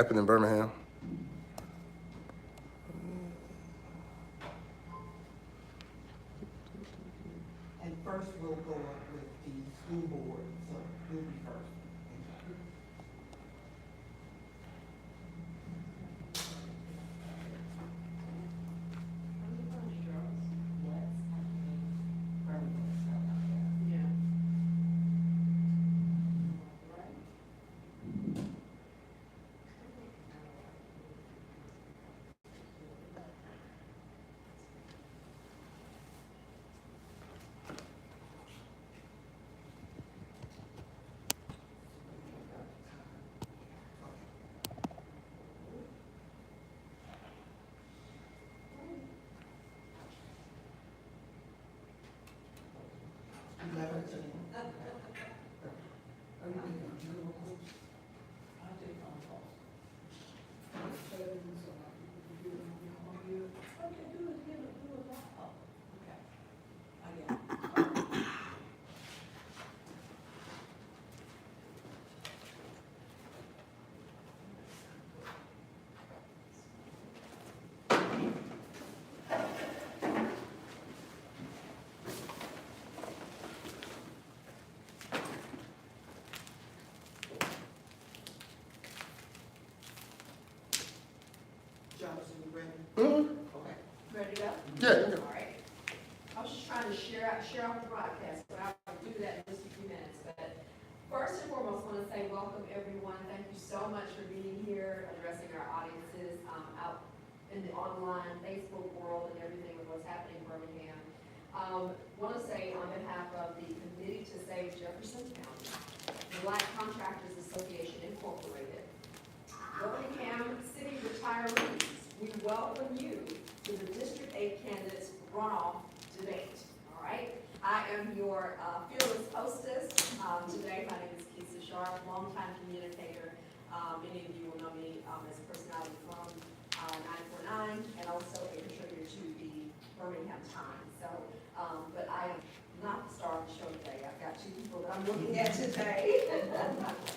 happened in Birmingham. And first we'll go up with the school board, so you'll be first. Jonathan, you ready? Okay. Ready to go? Yeah. All right. I was just trying to share out the broadcast, but I'll do that in just a few minutes. But first and foremost, I want to say welcome everyone. Thank you so much for being here, addressing our audiences out in the online Facebook world and everything with what's happening in Birmingham. Want to say on behalf of the Committee to Save Jefferson County, the Black Contractors Association Incorporated, Birmingham City Retirees, we welcome you to the District 8 Candidates Runoff Debate, all right? I am your fearless hostess. Today, my name is Keisha Sharp, longtime communicator. Many of you will know me as a personality from 949 and also a contributor to the Birmingham Times. So, but I am not the star of the show today. I've got two people that I'm looking at today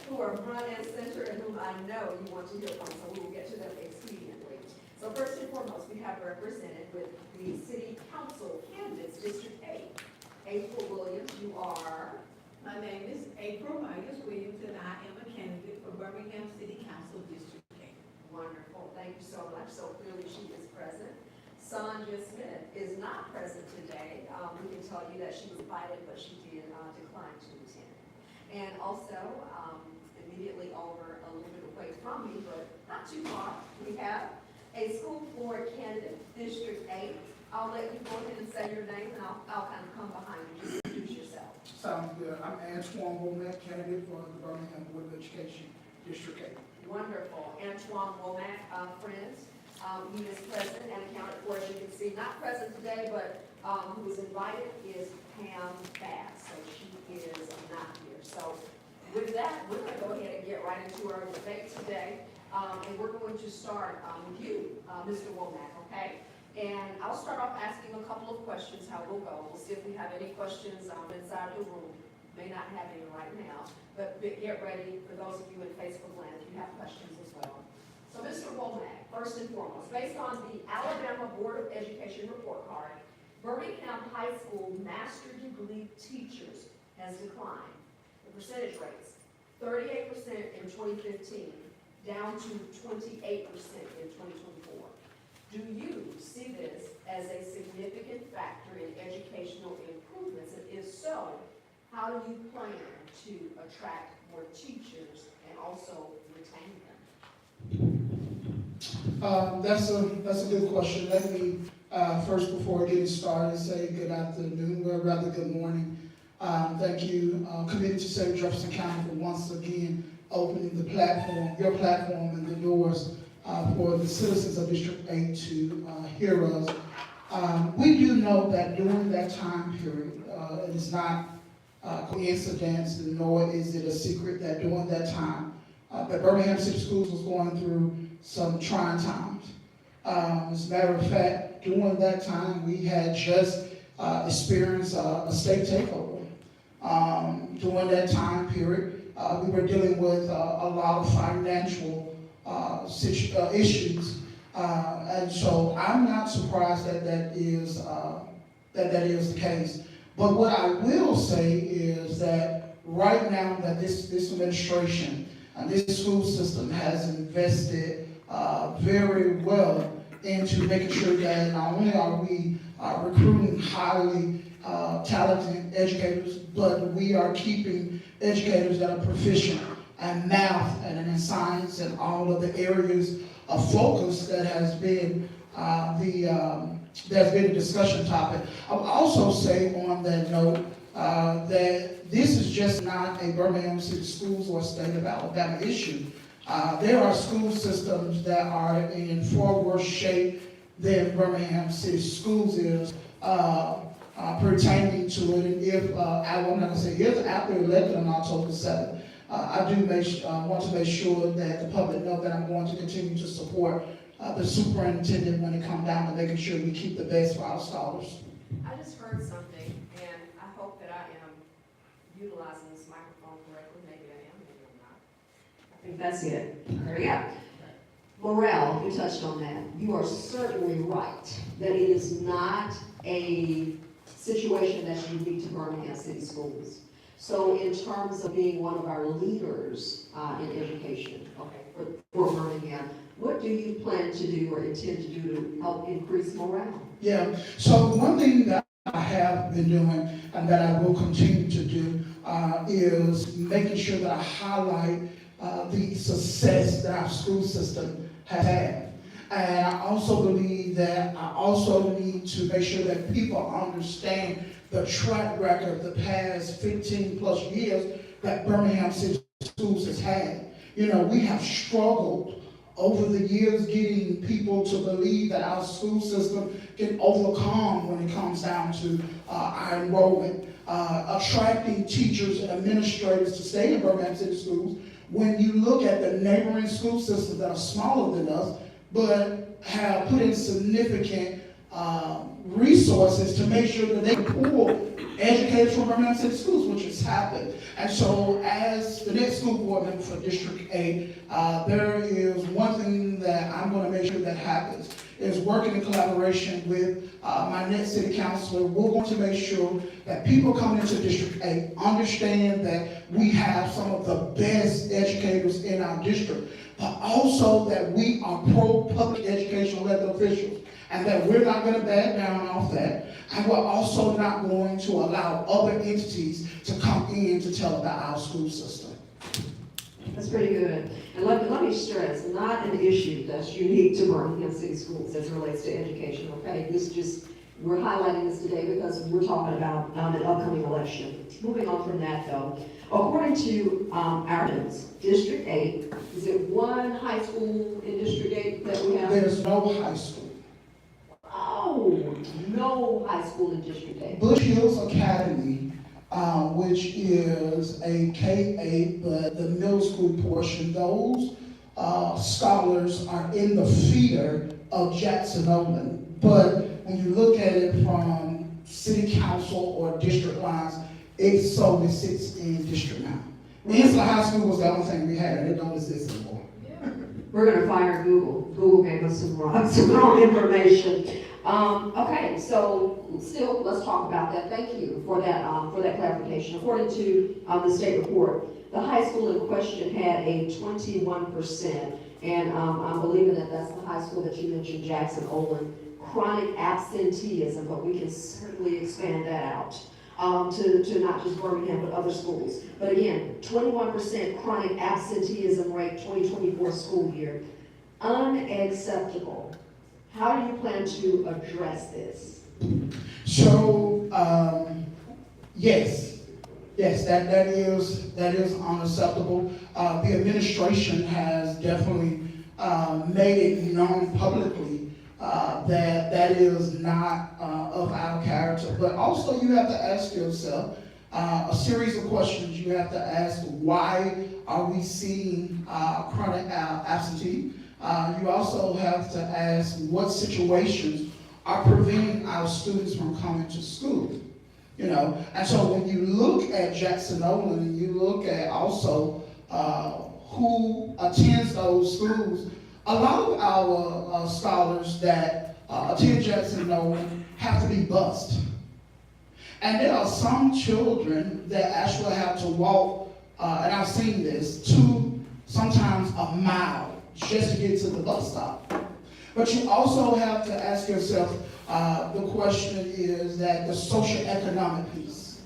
who are front and center and whom I know you want to hear from, so we will get to them expediently. So first and foremost, we have represented with the City Council candidates, District 8. April Williams, you are? My name is April Myers Williams, and I am a candidate for Birmingham City Council District 8. Wonderful, thank you so much. So clearly she is present. Sonja Smith is not present today. We can tell you that she was invited, but she did decline to attend. And also, immediately over a little bit away from me, but not too far, we have a school board candidate, District 8. I'll let you go ahead and say your name, and I'll kind of come behind you. Just introduce yourself. Sounds good. I'm Antoine Womack, candidate for the Birmingham Board of Education, District 8. Wonderful. Antoine Womack, friends. He is present and accounted for, as you can see, not present today, but who was invited is Pam Bass. So she is not here. So with that, we're going to go ahead and get right into our debate today. And we're going to start with you, Mr. Womack, okay? And I'll start off asking a couple of questions, how we'll go. We'll see if we have any questions inside the room. May not have any right now, but get ready for those of you in Facebook land if you have questions as well. So Mr. Womack, first and foremost, based on the Alabama Board of Education report card, Birmingham High School master degree teachers has declined. The percentage rates, 38% in 2015, down to 28% in 2024. Do you see this as a significant factor in educational improvements? And if so, how do you plan to attract more teachers and also retain them? That's a good question. Let me first, before getting started, say good afternoon, or rather good morning. Thank you, Committee to Save Jefferson County, for once again opening the platform, your platform, and the doors for the citizens of District 8 to hear us. We do know that during that time period, it is not coincidence, nor is it a secret that during that time, that Birmingham City Schools was going through some trying times. As a matter of fact, during that time, we had just experienced a state takeover. During that time period, we were dealing with a lot of financial issues. And so I'm not surprised that that is the case. But what I will say is that right now that this administration and this school system has invested very well into making sure that not only are we recruiting highly talented educators, but we are keeping educators that are proficient in math and in science and all of the areas of focus that has been that's been a discussion topic. I would also say on that note that this is just not a Birmingham City Schools or state of Alabama issue. There are school systems that are in far worse shape than Birmingham City Schools is pertaining to it. And if, I'm not going to say if, after elected on October 7th, I do want to make sure that the public know that I'm going to continue to support the superintendent when it comes down to making sure we keep the best for our scholars. I just heard something, and I hope that I am utilizing this microphone correctly. Maybe I am, maybe I'm not. I think that's it. There we go. Morale, you touched on that. You are certainly right that it is not a situation that's unique to Birmingham City Schools. So in terms of being one of our leaders in education, for Birmingham, what do you plan to do or intend to do to help increase morale? Yeah, so one thing that I have been doing and that I will continue to do is making sure that I highlight the success that our school system has had. And I also believe that I also need to make sure that people understand the track record of the past 15 plus years that Birmingham City Schools has had. You know, we have struggled over the years getting people to believe that our school system can overcome when it comes down to our enrollment, attracting teachers and administrators to stay in Birmingham City Schools. When you look at the neighboring school systems that are smaller than us, but have put in significant resources to make sure that they can pull educators from Birmingham City Schools, which has happened. And so as the next school board member for District 8, there is one thing that I'm going to make sure that happens, is working in collaboration with my next city councilor. We're going to make sure that people coming into District 8 understand that we have some of the best educators in our district, but also that we are pro-public education elected officials, and that we're not going to back down off that, and we're also not going to allow other entities to come in to tell about our school system. That's pretty good. And let me stress, not an issue that's unique to Birmingham City Schools as it relates to education, okay? We're highlighting this today because we're talking about an upcoming election. Moving on from that though, according to our notes, District 8, is it one high school in District 8 that we have? There's no high school. Oh, no high school in District 8. Bush Hills Academy, which is a K-8, but the middle school portion, those scholars are in the feeder of Jackson-Olin. But when you look at it from city council or district lines, it solely sits in District 9. Inslee High School was the only thing we had, and it don't exist anymore. We're going to fire Google. Google gave us some wrong information. Okay, so still, let's talk about that. Thank you for that clarification. According to the state report, the high school in question had a 21%, and I'm believing that that's the high school that you mentioned, Jackson-Olin, chronic absenteeism, but we can certainly expand that out to not just Birmingham, but other schools. But again, 21% chronic absenteeism rate 2024 school year. Unacceptable. How do you plan to address this? So, yes, that is unacceptable. The administration has definitely made it known publicly that is not of our character. But also, you have to ask yourself a series of questions. You have to ask, why are we seeing chronic absentee? You also have to ask, what situations are preventing our students from coming to school? You know, and so when you look at Jackson-Olin, and you look at also who attends those schools, a lot of our scholars that attend Jackson Nolan have to be bused. And there are some children that actually have to walk, and I've seen this, sometimes a mile just to get to the bus stop. But you also have to ask yourself, the question is that the socioeconomic piece.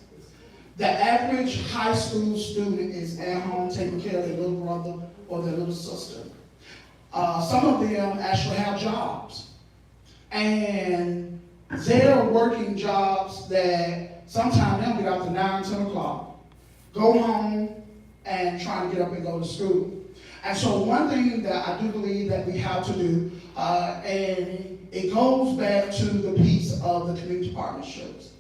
The average high school student is at home taking care of their little brother or their little sister. Some of them actually have jobs. And they're working jobs that sometimes they'll get out to 9, 10 o'clock, go home, and try to get up and go to school. And so one thing that I do believe that we have to do, and it goes back to the piece of the community partnerships.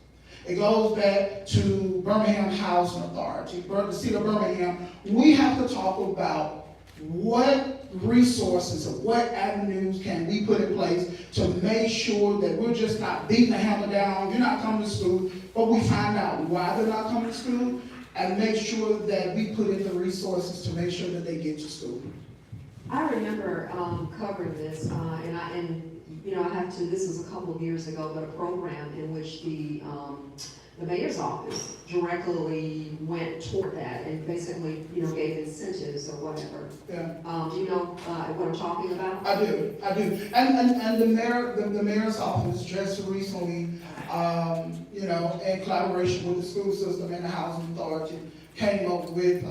It goes back to Birmingham Housing Authority, the city of Birmingham. We have to talk about what resources or what avenues can we put in place to make sure that we're just not beating the hammer down, you're not coming to school, but we find out why they're not coming to school and make sure that we put in the resources to make sure that they get to school. I remember covering this, I have to. This was a couple of years ago, but a program in which the mayor's office directly went toward that and basically, gave incentives or whatever. Yeah. Do you know what I'm talking about? I do. And the mayor's office just recently, in collaboration with the school system and the housing authority, came up with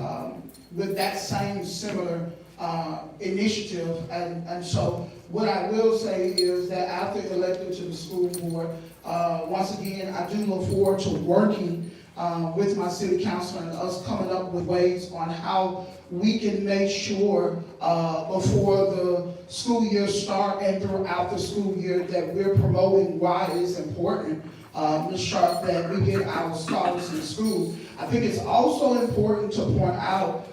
that same similar initiative. And so what I will say is that after elected to the school board, once again, I do look forward to working with my city council and us coming up with ways on how we can make sure before the school year start and throughout the school year that we're promoting why it's important, Ms. Sharp, that we get our scholars in school. I think it's also important to point out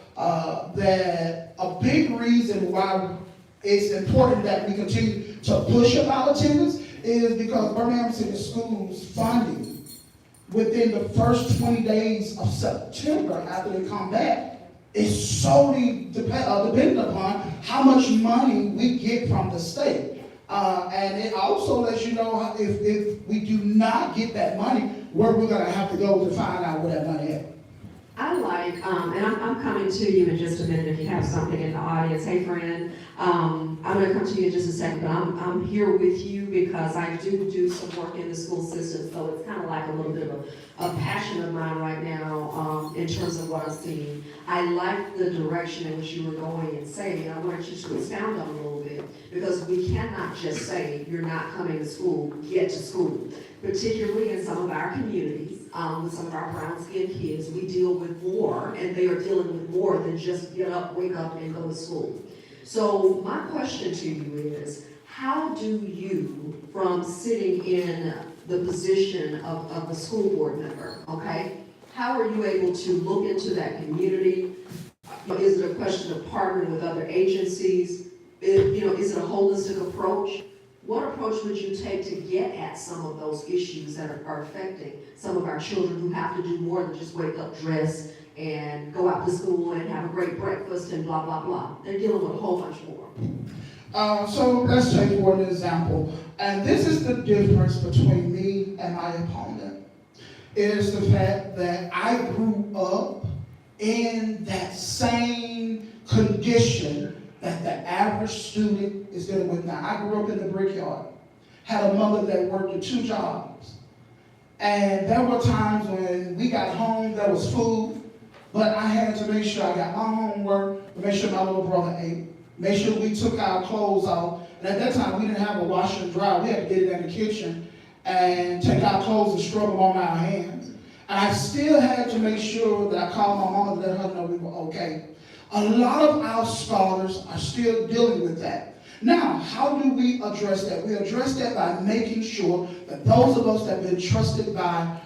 that a big reason why it's important that we continue to push about attendance is because Birmingham City Schools funding within the first 20 days of September after they come back is solely dependent upon how much money we get from the state. And it also lets you know if we do not get that money, where we're going to have to go to find out where that money is. I like, and I'm coming to you in just a minute if you have something in the audience. Hey, friend, I'm going to come to you in just a second, but I'm here with you because I do some work in the school system, so it's kind of like a little bit of a passion of mine right now in terms of what I'm seeing. I like the direction in which you were going and saying, I wanted you to expound on a little bit, because we cannot just say you're not coming to school, get to school. Particularly in some of our communities, with some of our brown-skinned kids, we deal with more, and they are dealing with more than just get up, wake up, and go to school. So my question to you is, how do you, from sitting in the position of a school board member, okay, how are you able to look into that community? Is it a question of partnering with other agencies? Is it a holistic approach? What approach would you take to get at some of those issues that are affecting some of our children who have to do more than just wake up, dress, and go out to school and have a great breakfast and blah, blah, blah? They're dealing with a whole bunch more. So let's take for an example. And this is the difference between me and my opponent. It is the fact that I grew up in that same condition that the average student is dealing with now. I grew up in the brickyard, had a mother that worked at 2 jobs. And there were times when we got home, there was food, but I had to make sure I got my homework, make sure my little brother ate, make sure we took our clothes off. And at that time, we didn't have a washer and dryer. We had to get it in the kitchen and take our clothes and scrub them on our hands. And I still had to make sure that I called my mama to let her know we were okay. A lot of our scholars are still dealing with that. Now, how do we address that? We address that by making sure that those of us that have been trusted by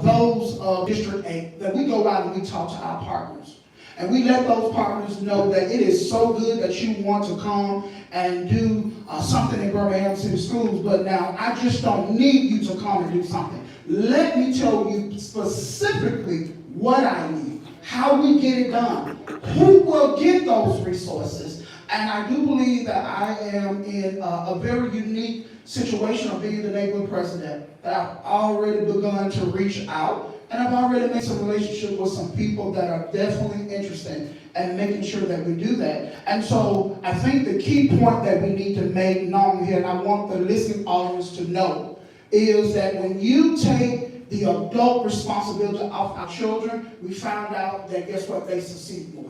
those of District 8, that we go out and we talk to our partners. And we let those partners know that it is so good that you want to come and do something in Birmingham City Schools, but now I just don't need you to come and do something. Let me tell you specifically what I need, how we get it done, who will get those resources. And I do believe that I am in a very unique situation of being the neighborhood president, that I've already begun to reach out, and I've already made some relationship with some people that are definitely interested in making sure that we do that. And so I think the key point that we need to make known here, and I want the listening audience to know, is that when you take the adult responsibility of our children, we found out that guess what, they succeed more.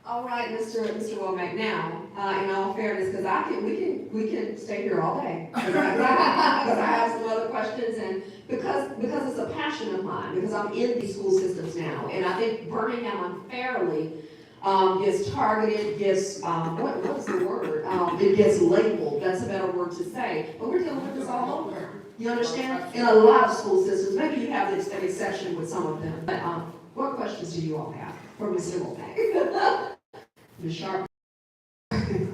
All right, Mr. Womack. Now, in all fairness, because we can stay here all day, because I have some other questions, and because it's a passion of mine, because I'm in these school systems now, and I think Birmingham unfairly gets targeted, gets what's the word? It gets labeled. That's a better word to say. But we're dealing with this all over. You understand? In a lot of school systems, maybe you have an exception with some of them. But what questions do you all have for Mr. Womack? Ms. Sharp? Do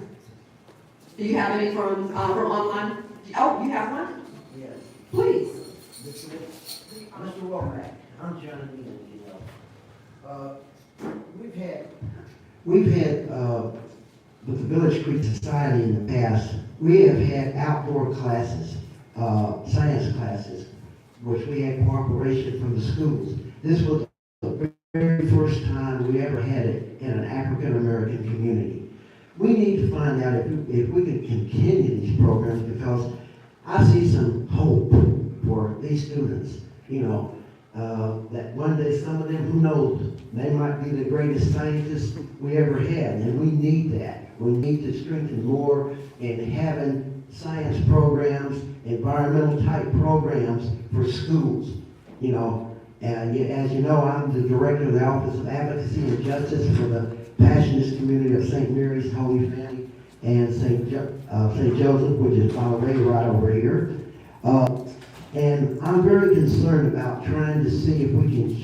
you have any from online? Oh, you have one? Yes. Please. Mr. Womack, I'm John Neal, We've had with the Village Creek Society in the past, we have had outdoor classes, science classes, which we had cooperation from the schools. This was the very first time we ever had it in an African American community. We need to find out if we can continue these programs, because I see some hope for these students, that one day some of them, who knows, they might be the greatest scientists we ever had, and we need that. We need to strengthen more in having science programs, environmental type programs for schools, And as you know, I'm the director of the Office of Advocacy and Justice for the Passionist community of St. Mary's Holy Family and St. Joseph, which is by the way right over here. And I'm very concerned about trying to see if we can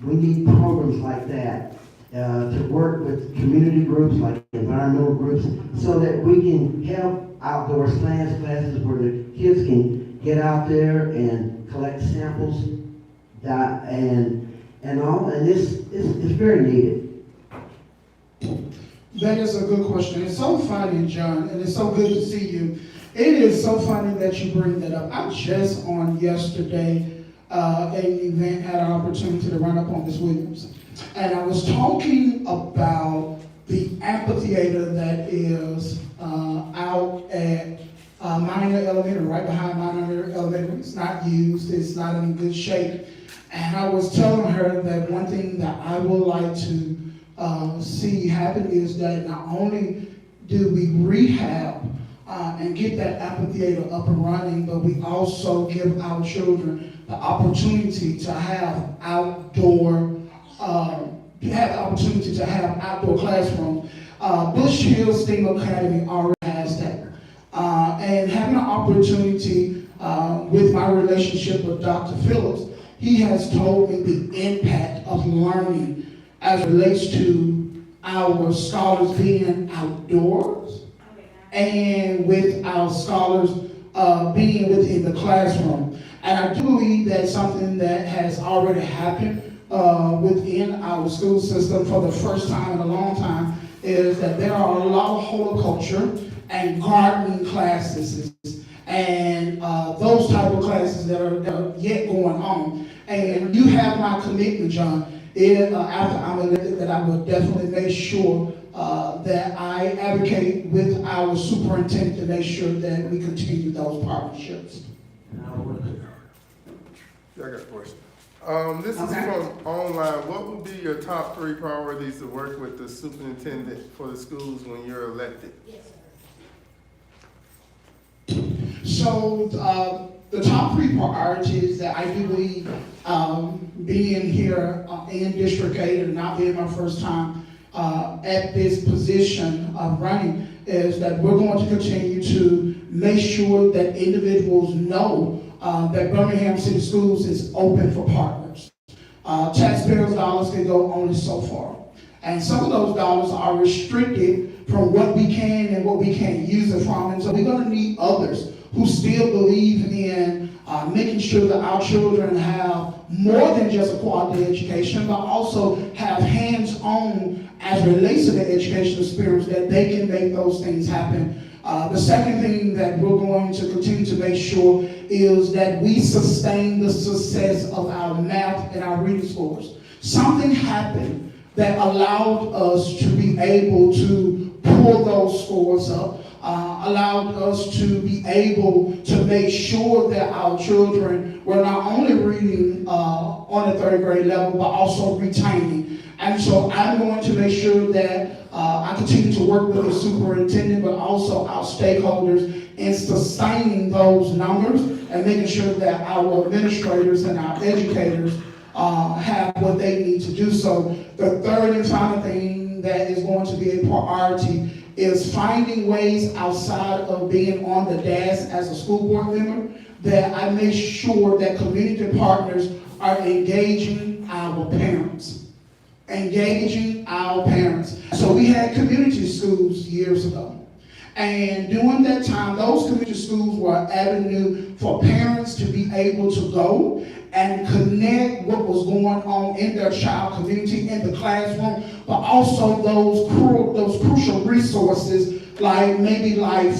we need programs like that to work with community groups like environmental groups, so that we can have outdoor science classes where the kids can get out there and collect samples and all, and it's very needed. That is a good question. It's so funny, John, and it's so good to see you. It is so funny that you bring that up. I just on yesterday an event had an opportunity to run up on Ms. Williams, and I was talking about the amphitheater that is out at Minor Elementary, right behind Minor Elementary. It's not used. It's not in good shape. And I was telling her that one thing that I would like to see happen is that not only do we rehab and get that amphitheater up and running, but we also give our children the opportunity to have outdoor classrooms. Bush Hill STEAM Academy already has that. And having an opportunity with my relationship with Dr. Phillips, he has told me the impact of learning as it relates to our scholars being outdoors and with our scholars being within the classroom. And I do believe that's something that has already happened within our school system for the first time in a long time, is that there are a lot of horticulture and gardening classes and those type of classes that are yet going on. And you have my commitment, John, after I'm elected, that I will definitely make sure that I advocate with our superintendent to make sure that we continue those partnerships. I got a question. This is from online. What would be your top 3 priorities to work with the superintendent for the schools when you're elected? Yes, sir. So the top 3 priorities that I do believe, being here in District 8 and not being my first time at this position of running, is that we're going to continue to make sure that individuals know that Birmingham City Schools is open for partners. Taxpayers' dollars can go only so far. And some of those dollars are restricted from what we can and what we can't use it from. And so we're going to need others who still believe in making sure that our children have more than just a quality education, but also have hands-on as it relates to the educational experience, that they can make those things happen. The second thing that we're going to continue to make sure is that we sustain the success of our math and our reading scores. Something happened that allowed us to be able to pull those scores up, allowed us to be able to make sure that our children were not only reading on the third grade level, but also retaining. And so I'm going to make sure that I continue to work with the superintendent, but also our stakeholders in sustaining those numbers and making sure that our administrators and our educators have what they need to do so. The third and final thing that is going to be a priority is finding ways outside of being on the desk as a school board member, that I make sure that community partners are engaging our parents. So we had community schools years ago. And during that time, those community schools were an avenue for parents to be able to go and connect what was going on in their child community, in the classroom, but also those crucial resources like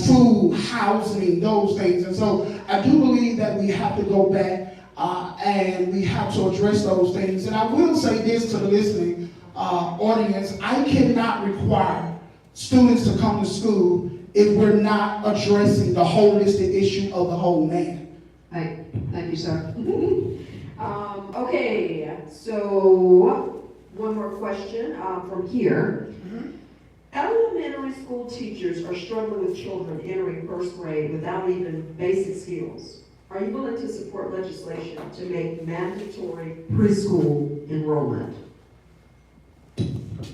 food, housing, those things. And so I do believe that we have to go back and we have to address those things. And I will say this to the listening audience: I cannot require students to come to school if we're not addressing the holistic issue of the whole man. Thank you, sir. Okay, so one more question from here. Elementary school teachers are struggling with children entering first grade without even basic skills. Are you willing to support legislation to make mandatory preschool enrollment?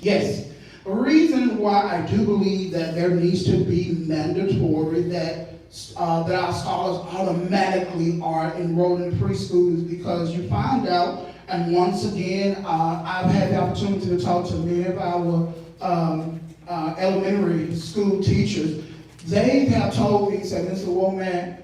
Yes. The reason why I do believe that there needs to be mandatory, that our scholars automatically are enrolled in preschool, is because you find out, and once again, I've had the opportunity to talk to many of our elementary school teachers. They have told me, said, Mr. Womack,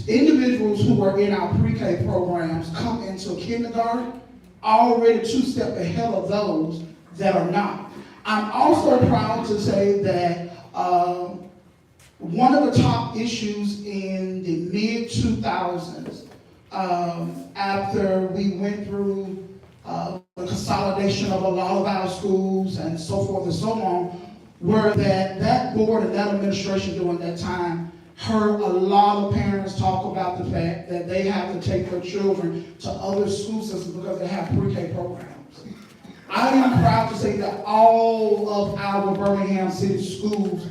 individuals who are in our pre-K programs come into kindergarten already 2 steps ahead of those that are not. I'm also proud to say that one of the top issues in the mid-2000s, after we went through the consolidation of a lot of our schools and so forth and so on, were that board and that administration during that time heard a lot of parents talk about the fact that they have to take their children to other school systems because they have pre-K programs. I am proud to say that all of our Birmingham City schools,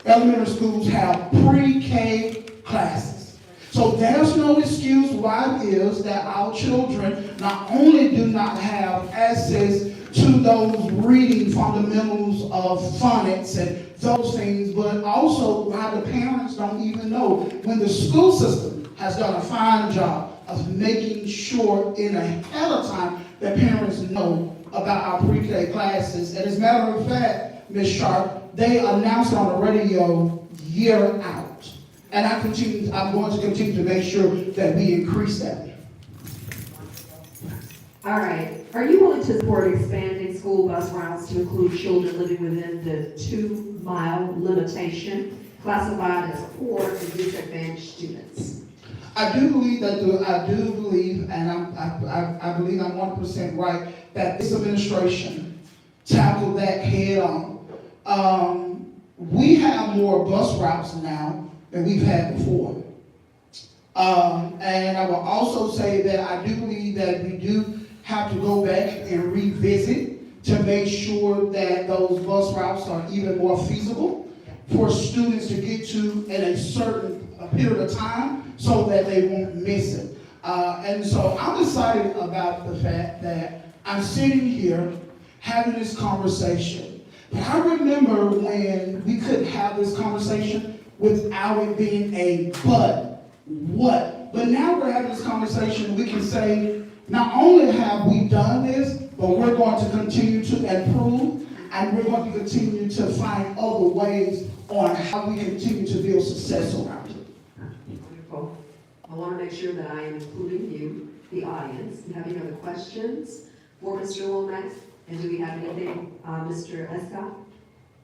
elementary schools, have pre-K classes. So there's no excuse why it is that our children not only do not have access to those reading fundamentals of phonics and those things, but also why the parents don't even know, when the school system has done a fine job of making sure in ahead of time that parents know about our pre-K classes. And as a matter of fact, Ms. Sharp, they announced on the radio year out. And I'm going to continue to make sure that we increase that. All right. Are you willing to support expanding school bus routes to include children living within the 2-mile limitation, classified as poor and disadvantaged students? I do believe, and I believe I'm 100% right, that this administration tackled that head on. We have more bus routes now than we've had before. And I will also say that I do believe that we do have to go back and revisit to make sure that those bus routes are even more feasible for students to get to in a certain period of time so that they won't miss it. And so I'm excited about the fact that I'm sitting here having this conversation. But I remember when we couldn't have this conversation without it being a but, what? But now we're having this conversation, we can say, not only have we done this, but we're going to continue to improve, and we're going to continue to find other ways on how we continue to build success around it. I want to make sure that I am including you, the audience. Do you have any other questions for Mr. Womack? And do we have anything, Mr. Escott?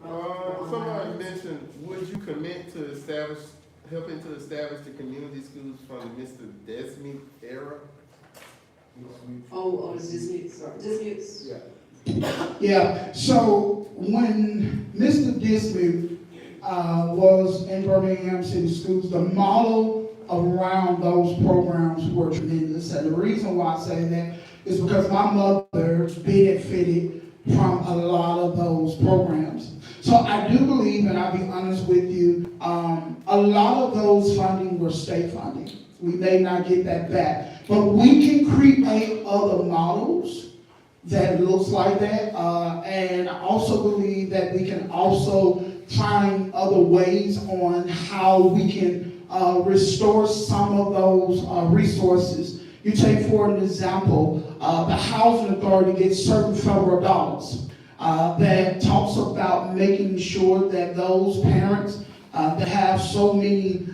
Somebody mentioned, would you commit to helping to establish the community schools from the Mr. Desmond era? Oh, it's disputes, sorry, disputes. Yeah. Yeah, so when Mr. Dismute was in Birmingham City Schools, the model around those programs were tremendous. And the reason why I say that is because my mother benefited from a lot of those programs. So I do believe, and I'll be honest with you, a lot of those funding were state funding. We may not get that back, but we can create other models that looks like that. And I also believe that we can also find other ways on how we can restore some of those resources. You take for an example, the Housing Authority gets certain federal dollars that talks about making sure that those parents that have so many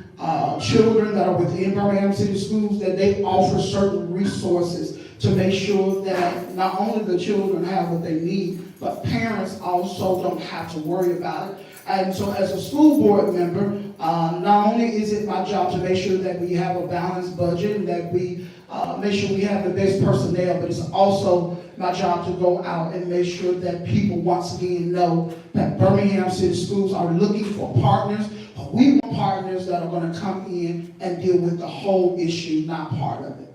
children that are within Birmingham City Schools, that they offer certain resources to make sure that not only the children have what they need, but parents also don't have to worry about it. And so as a school board member, not only is it my job to make sure that we have a balanced budget and that we make sure we have the best personnel, but it's also my job to go out and make sure that people once again know that Birmingham City Schools are looking for partners. We want partners that are going to come in and deal with the whole issue, not part of it.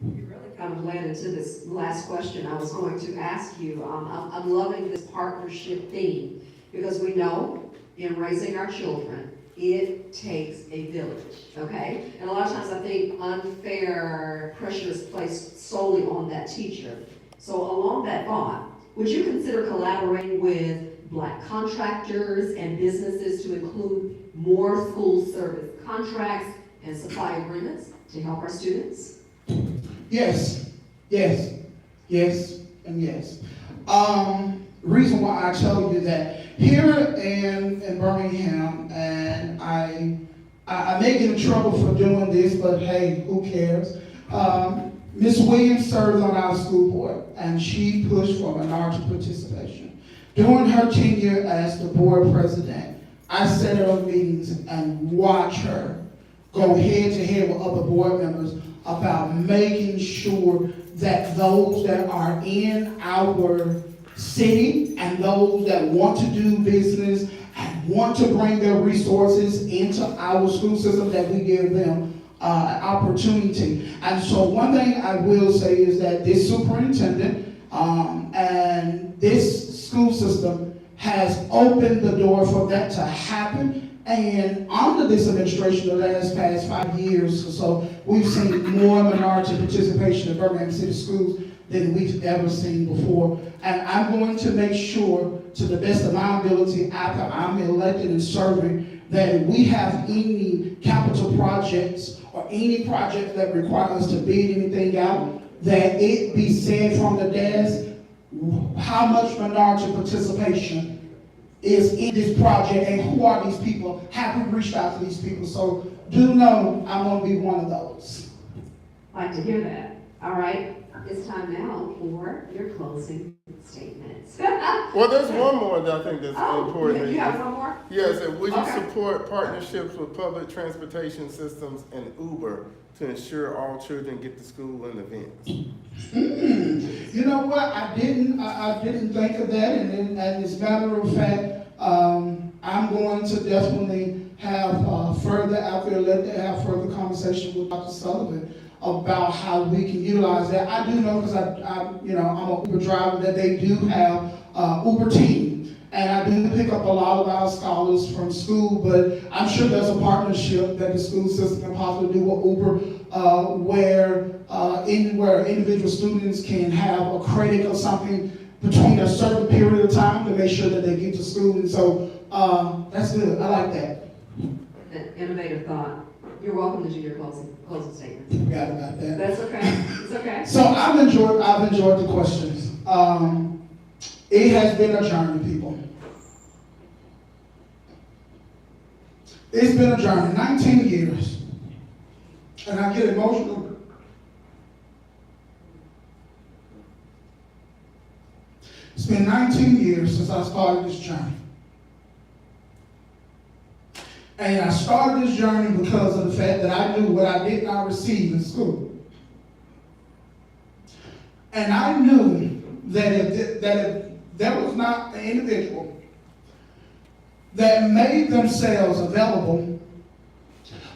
You really kind of led into this last question I was going to ask you. I'm loving this partnership theme because we know in raising our children, it takes a village, okay? And a lot of times I think unfair pressure is placed solely on that teacher. So along that thought, would you consider collaborating with Black contractors and businesses to include more school service contracts and supply agreements to help our students? Yes, yes, yes, and yes. Reason why I tell you that here in Birmingham, and I may get in trouble for doing this, but hey, who cares? Ms. Williams serves on our school board, and she pushed for minority participation. During her tenure as the board president, I sat at her meetings and watched her go head to head with other board members about making sure that those that are in our city and those that want to do business and want to bring their resources into our school system, that we give them opportunity. And so one thing I will say is that this superintendent and this school system has opened the door for that to happen. And under this administration, the past 5 years or so, we've seen more minority participation in Birmingham City Schools than we've ever seen before. And I'm going to make sure, to the best of my ability, after I'm elected and serving, that if we have any capital projects or any project that require us to bid anything out, that it be said from the desk how much minority participation is in this project and who are these people, have we reached out to these people. So do know I'm going to be one of those. I'd like to hear that. All right, it's time now for your closing statements. Well, there's one more that I think that's important. You have one more? Yes, and would you Okay. support partnerships with public transportation systems and Uber to ensure all children get to school in advance? You know what? I didn't think of that, and as a matter of fact, I'm going to definitely have further further conversation with Dr. Sullivan about how we can utilize that. I do know, because I'm an Uber driver, that they do have Uber team, and I do pick up a lot of our scholars from school. But I'm sure there's a partnership that the school system can possibly do with Uber, where individual students can have a credit or something between a certain period of time to make sure that they get to school. And so that's good. I like that. An innovative thought. You're welcome to do your closing statement. Forgot about that. That's okay. It's okay. So I've enjoyed the questions. It has been a journey, people. It's been a journey. 19 years. And I get emotional. It's been 19 years since I started this journey. And I started this journey because of the fact that I knew what I did not receive in school. And I knew that if there was not an individual that made themselves available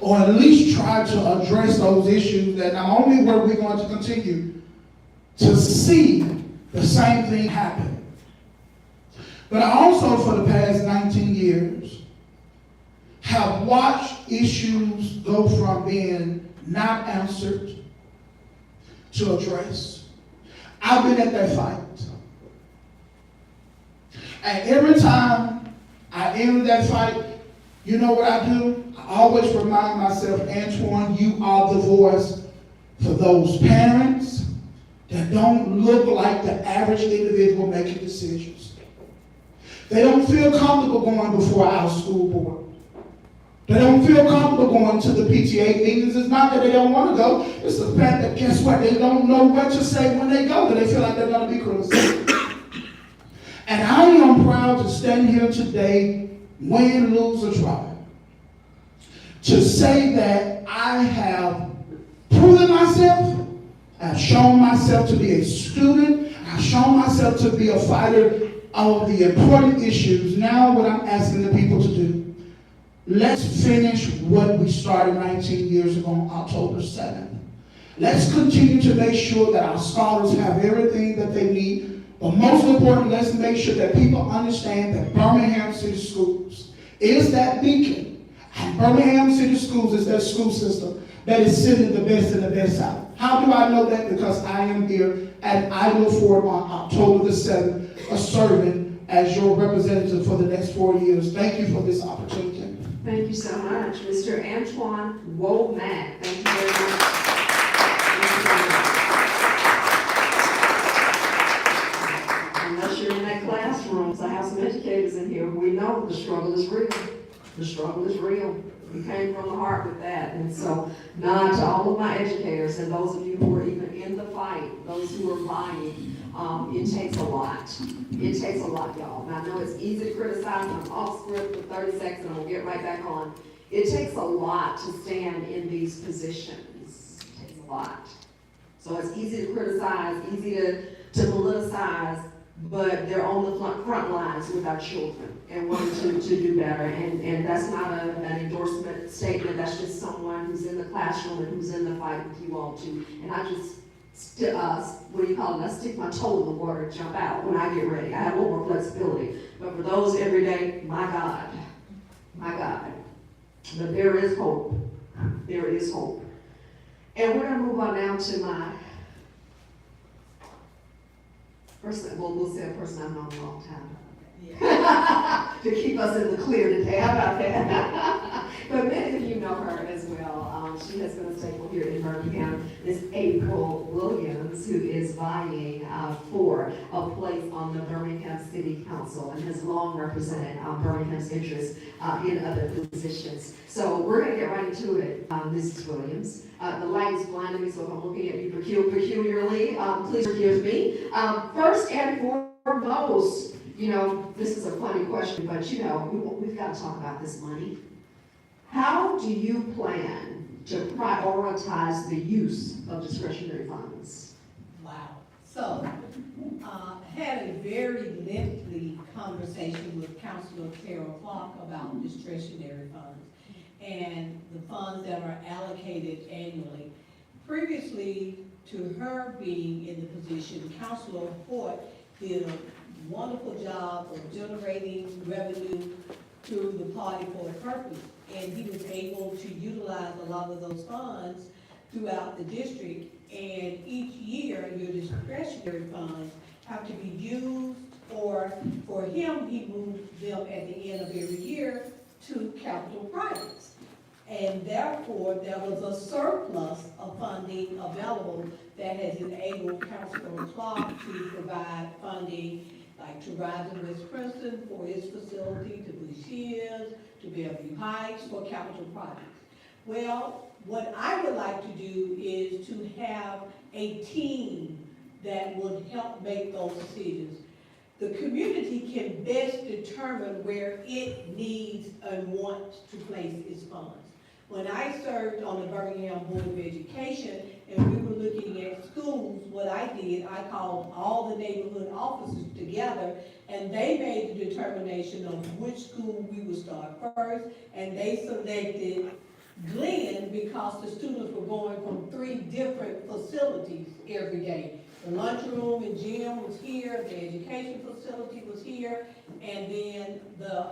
or at least tried to address those issues, that not only were we going to continue to see the same thing happen, but I also, for the past 19 years, have watched issues go from being not answered to addressed. I've been at that fight. And every time I enter that fight, you know what I do? I always remind myself, Antoine, you are the voice for those parents that don't look like the average individual making decisions. They don't feel comfortable going before our school board. They don't feel comfortable going to the PTA meetings. It's not that they don't want to go. It's the fact that, guess what? They don't know what to say when they go, because they feel like they're going to be criticized. And I am proud to stand here today, win, lose, or try, to say that I have proven myself. I've shown myself to be a student. I've shown myself to be a fighter of the important issues. Now what I'm asking the people to do, let's finish what we started 19 years ago on October 7th. Let's continue to make sure that our scholars have everything that they need. But most important, let's make sure that people understand that Birmingham City Schools is that beacon. And Birmingham City Schools is that school system that is sending the best in the best out. How do I know that? Because I am here at Idle Ford on October the 7th, serving as your representative for the next 4 years. Thank you for this opportunity. Thank you so much. Mr. Antoine Womack. Thank you very much. Unless you're in that classroom, so I have some educators in here, we know the struggle is real. The struggle is real. We came from the heart with that. And so, now to all of my educators and those of you who are even in the fight, those who are vying, it takes a lot. It takes a lot, y'all. And I know it's easy to criticize. I'm off script for 30 seconds and I'll get right back on. It takes a lot to stand in these positions. It takes a lot. So it's easy to criticize, easy to politicize, but they're on the front lines with our children and wanting to do better. And that's not an endorsement statement. That's just someone who's in the classroom and who's in the fight with you all too. And I just, what do you call it? I stick my toe in the water and jump out when I get ready. I have a little more flexibility. But for those every day, my God. But there is hope. There is hope. And we're going to move on now to my person, well, we'll say a person I've known a long time. Yeah. To keep us in the clear today. How about that? But many of you know her as well. She has been a staple here in Birmingham. Is April Williams, who is vying for a place on the Birmingham City Council and has long represented Birmingham's interests in other positions. So we're going to get right into it, Mrs. Williams. The light is blinding me, so if I'm looking at you peculiarly, please forgive me. First and foremost, you know, this is a funny question, but you know, we've got to talk about this money. How do you plan to prioritize the use of discretionary funds? Wow. So, had a very lengthy conversation with Councilor Carol Clark about discretionary funds and the funds that are allocated annually. Previously to her being in the position, Councilor Fort did a wonderful job of generating revenue to the party for a purpose. And he was able to utilize a lot of those funds throughout the district. And each year, your discretionary funds have to be used, or for him, he moved them at the end of every year to capital projects. And therefore, there was a surplus of funding available that has enabled Councilor Clark to provide funding like to Rising West Princeton for its facility, to Bush Hills, to Bellevue Heights for capital projects. Well, What I would like to do is to have a team that would help make those decisions. The community can best determine where it needs and wants to place its funds. When I served on the Birmingham Board of Education and we were looking at schools, what I did, I called all the neighborhood officers together and they made the determination of which school we would start first, and they selected Glenn because the students were going from 3 different facilities every day. The lunchroom and gym was here, the education facility was here, and then the,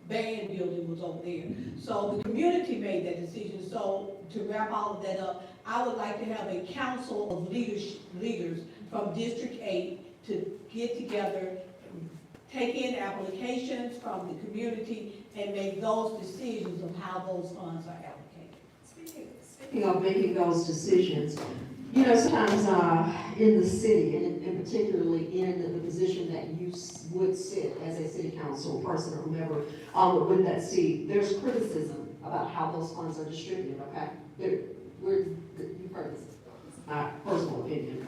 band building was over there. So the community made that decision. So to wrap all of that up, I would like to have a council of leaders from District 8 to get together, take in applications from the community, and make those decisions of how those funds are allocated. Speaking of making those decisions, you know, sometimes in the city, and particularly in the position that you would sit as a city council person or whomever with that seat, there's criticism about how those funds are distributed, okay? You've heard this, my personal opinion.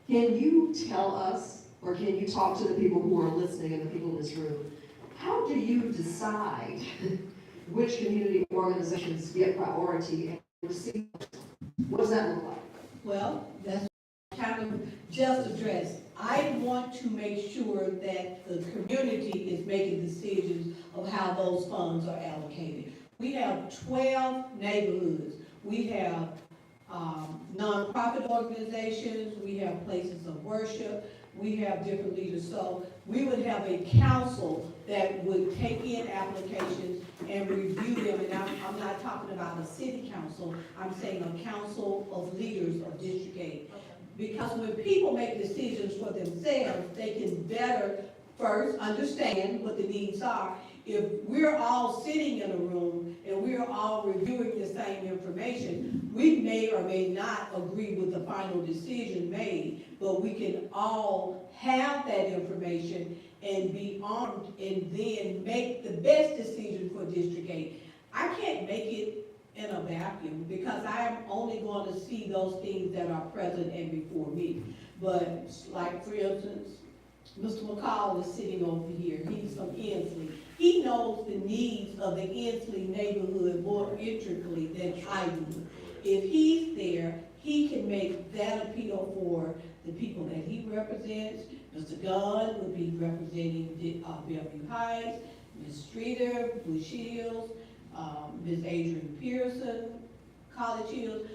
Can you tell us, or can you talk to the people who are listening and the people in this room, how do you decide which community organizations get priority and receive? What does that look like? Well, that's kind of just addressed. I want to make sure that the community is making decisions of how those funds are allocated. We have 12 neighborhoods. We have nonprofit organizations, we have places of worship, we have different leaders. So we would have a council that would take in applications and review them. And I'm not talking about a city council, I'm saying a council of leaders of District 8. Because when people make decisions for themselves, they can better first understand what the needs are. If we're all sitting in a room and we're all reviewing the same information, we may or may not agree with the final decision made, but we can all have that information and be armed and then make the best decision for District 8. I can't make it in a vacuum because I'm only going to see those things that are present and before me. But like, for instance, Mr. McCall is sitting over here. He's from Inslee. He knows the needs of the Inslee neighborhood more intricately than I do. If he's there, he can make that appeal for the people that he represents. Mr. Gunn would be representing Bellevue Heights, Ms. Streeter, Blue Shields, Ms. Adrian Pearson, College Hills.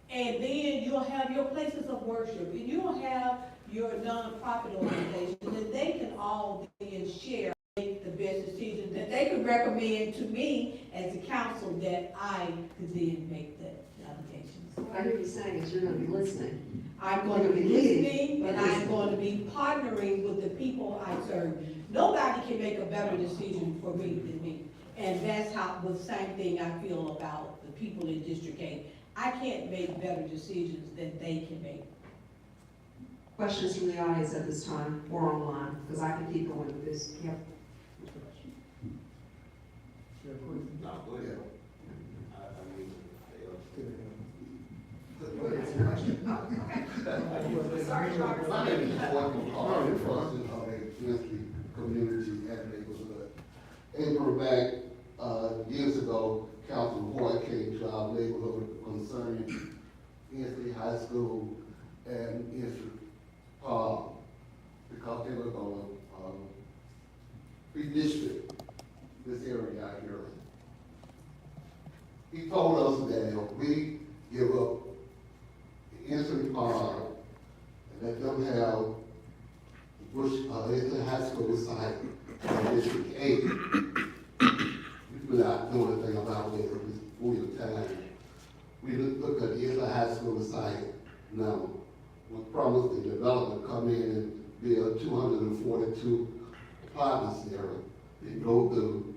And then you'll have your places of worship, and you'll have your nonprofit organizations, and they can all then share, make the best decision that they could recommend to me as a council that I could then make the allocations. What I hear you saying is you're gonna be listening. I'm going to be listening, and I'm going to be partnering with the people I serve. Nobody can make a better decision for me than me. And that's how, the same thing I feel about the people in District 8. I can't make better decisions than they can make. Questions from the audience at this time or online, because I can keep going with this. Yep. No, go ahead. Sorry, Robert. My name is Gordon Carr, I'm president of a Inslee community and neighborhood. April back, years ago, Councilman Hoy came to our neighborhood concerning Inslee High School and Inslee Park, because they were going to redistrict this area out here. He told us that if we give up the Inslee Park and let them have Inslee High School site in District 8, we do not know anything about it at this point in time. We look at the Inslee High School site now. We promised the developer come in and build 242 apartments there. They go through.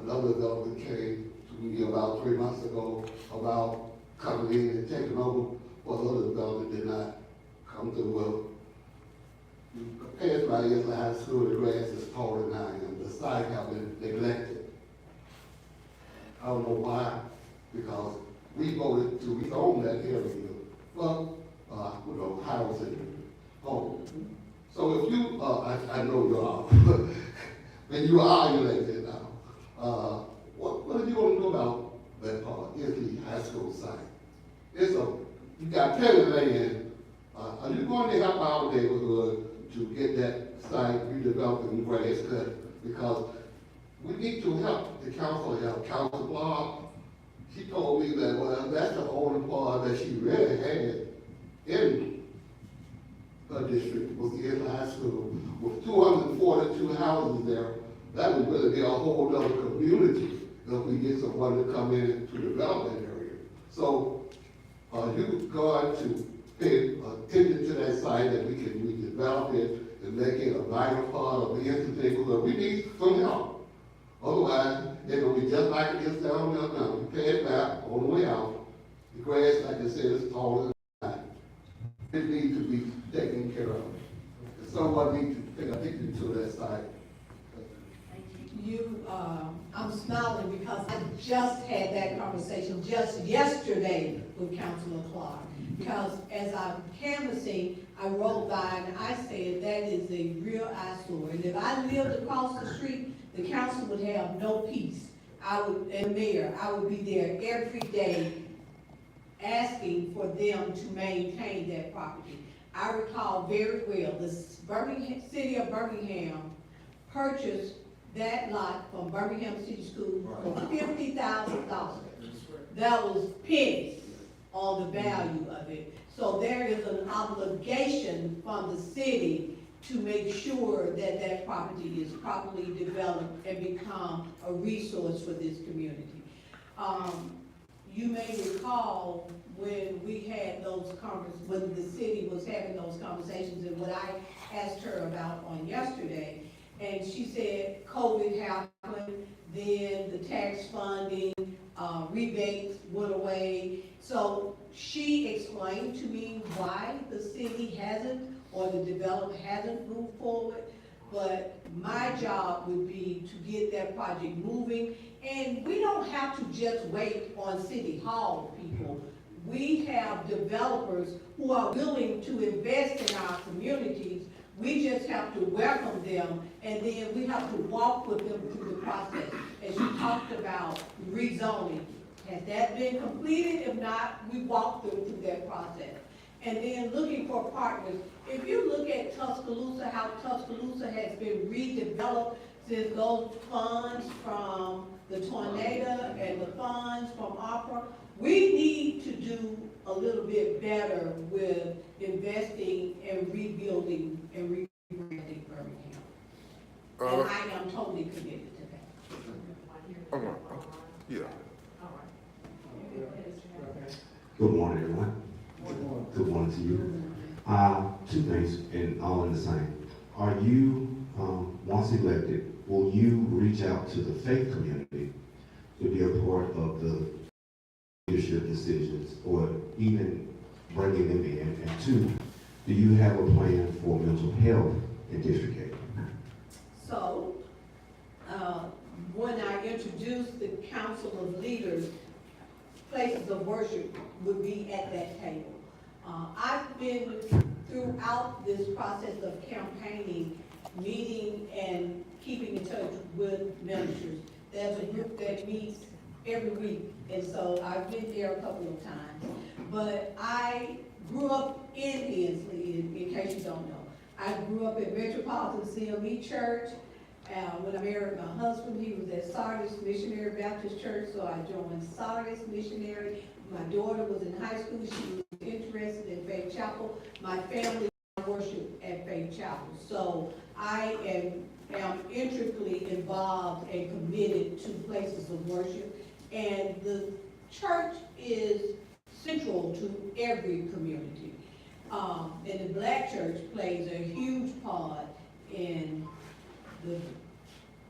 Another developer came to me about 3 months ago about coming in and taking over, but other development did not come through. Well, compared to my Inslee High School, the grass is taller than I am. The site have been neglected. I don't know why, because we voted to rezone that area for, housing, home. So if you, I know you are, when you are elected now, what are you gonna do about that part, Isley High School site? You got plenty of land, are you going to help our neighborhood to get that site redeveloped and grass cut? Because we need to help the council, Council Block. She told me that, well, that's the only part that she really had in her district was the Isley High School. With 242 houses there, that would really be a whole other community if we get someone to come in to develop that area. So, you going to pay attention to that site that we can redevelop it and make it a vital part of the neighborhood. We need some help. Otherwise, it's gonna be just like it is down there now. You pay it back on the way out. The grass, like I said, is taller than that. It needs to be taken care of. Someone needs to pay attention to that site. I'm smiling because I just had that conversation just yesterday with Councilor Clark. Because as I'm canvassing, I rolled by and I said, that is a real eyesore. And if I lived across the street, the council would have no peace. And mayor, I would be there every day asking for them to maintain that property. I recall very well, the city of Birmingham purchased that lot from Birmingham City School for $50,000. That was pennies on the value of it. So there is an obligation from the city to make sure that that property is properly developed and become a resource for this community. You may recall when we had those when the city was having those conversations, and what I asked her about on yesterday, and she said COVID happened, then the tax funding, rebates went away. So she explained to me why the city hasn't, or the developer hasn't moved forward. But my job would be to get that project moving. And we don't have to just wait on City Hall, people. We have developers who are willing to invest in our communities. We just have to welcome them, and then we have to walk with them through the process. As you talked about rezoning, has that been completed? If not, we walk them through that process. And then looking for partners. If you look at Tuscaloosa, how Tuscaloosa has been redeveloped since those funds from the tornado and the funds from opera, we need to do a little bit better with investing and rebuilding and rebranding Birmingham. And I am totally committed to that. Okay, yeah. Good morning, everyone. Good morning to you. Two things, and all in the same. Are you, once elected, will you reach out to the faith community to be a part of the leadership decisions, or even bringing them in? And two, do you have a plan for mental health in District 8? So, when I introduced the council of leaders, places of worship would be at that table. I've been throughout this process of campaigning, meeting and keeping in touch with ministers. There's a group that meets every week, and so I've been there a couple of times. But I grew up in Hensley, in case you don't know. I grew up in Metropolitan CME Church. When I married my husband, he was at Sardis Missionary Baptist Church, so I joined Sardis Missionary. My daughter was in high school. She was interested in Faith Chapel. My family worshiped at Faith Chapel. So I am intricately involved and committed to places of worship. And the church is central to every community. And the Black church plays a huge part in the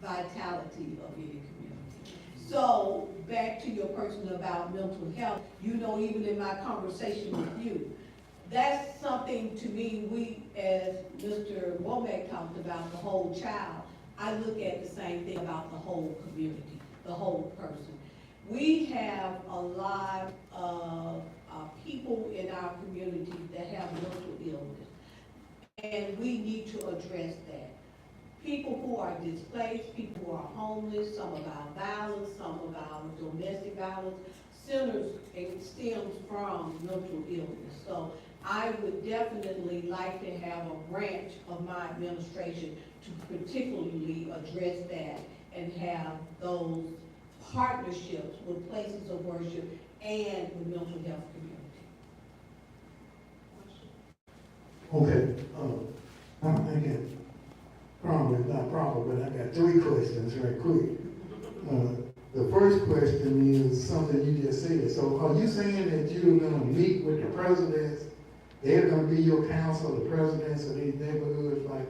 vitality of any community. So, back to your question about mental health, you know, even in my conversation with you, that's something to me, we, as Mr. Womack talked about, the whole child, I look at the same thing about the whole community, the whole person. we have a lot of people in our community that have mental illness, and we need to address that. People who are displaced, people who are homeless, some of our violence, some of our domestic violence, it stems from mental illness. So I would definitely like to have a branch of my administration to particularly address that and have those partnerships with places of worship and the mental health community. Okay, I'm thinking, probably not probably, but I got 3 questions right quick. The first question is something you just said. So are you saying that you're gonna meet with the presidents? They're gonna be your council, the presidents of these neighborhoods, like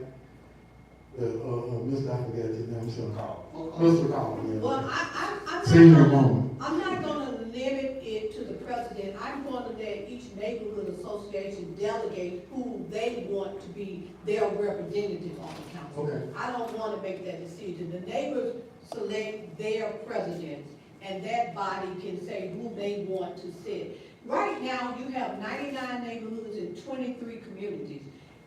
Mr. I forgot his name, I'm sorry. Mr. Call, yeah. Well, Senior moment. I'm not gonna limit it to the president. I'm going to let each neighborhood association delegate who they want to be their representative on the council. Okay. I don't wanna make that decision. The neighbors select their presidents, and that body can say who they want to sit. Right now, you have 99 neighborhoods in 23 communities.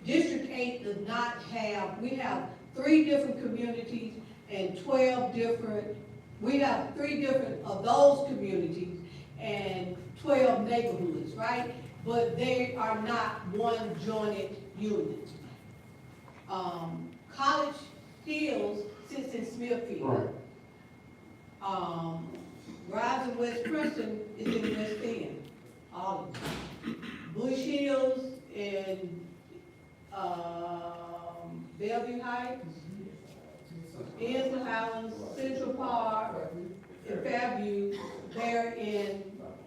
District 8 does not have, we have 3 different communities and 12 different, we have 3 different of those communities and 12 neighborhoods, right? But they are not one jointed unit. College Hills sits in Smithfield. Right. Rise in West Princeton is in West End, all of them. Bush Hills and, Bellevue Heights, Inslee Highlands, Central Park, and Fairview, they're in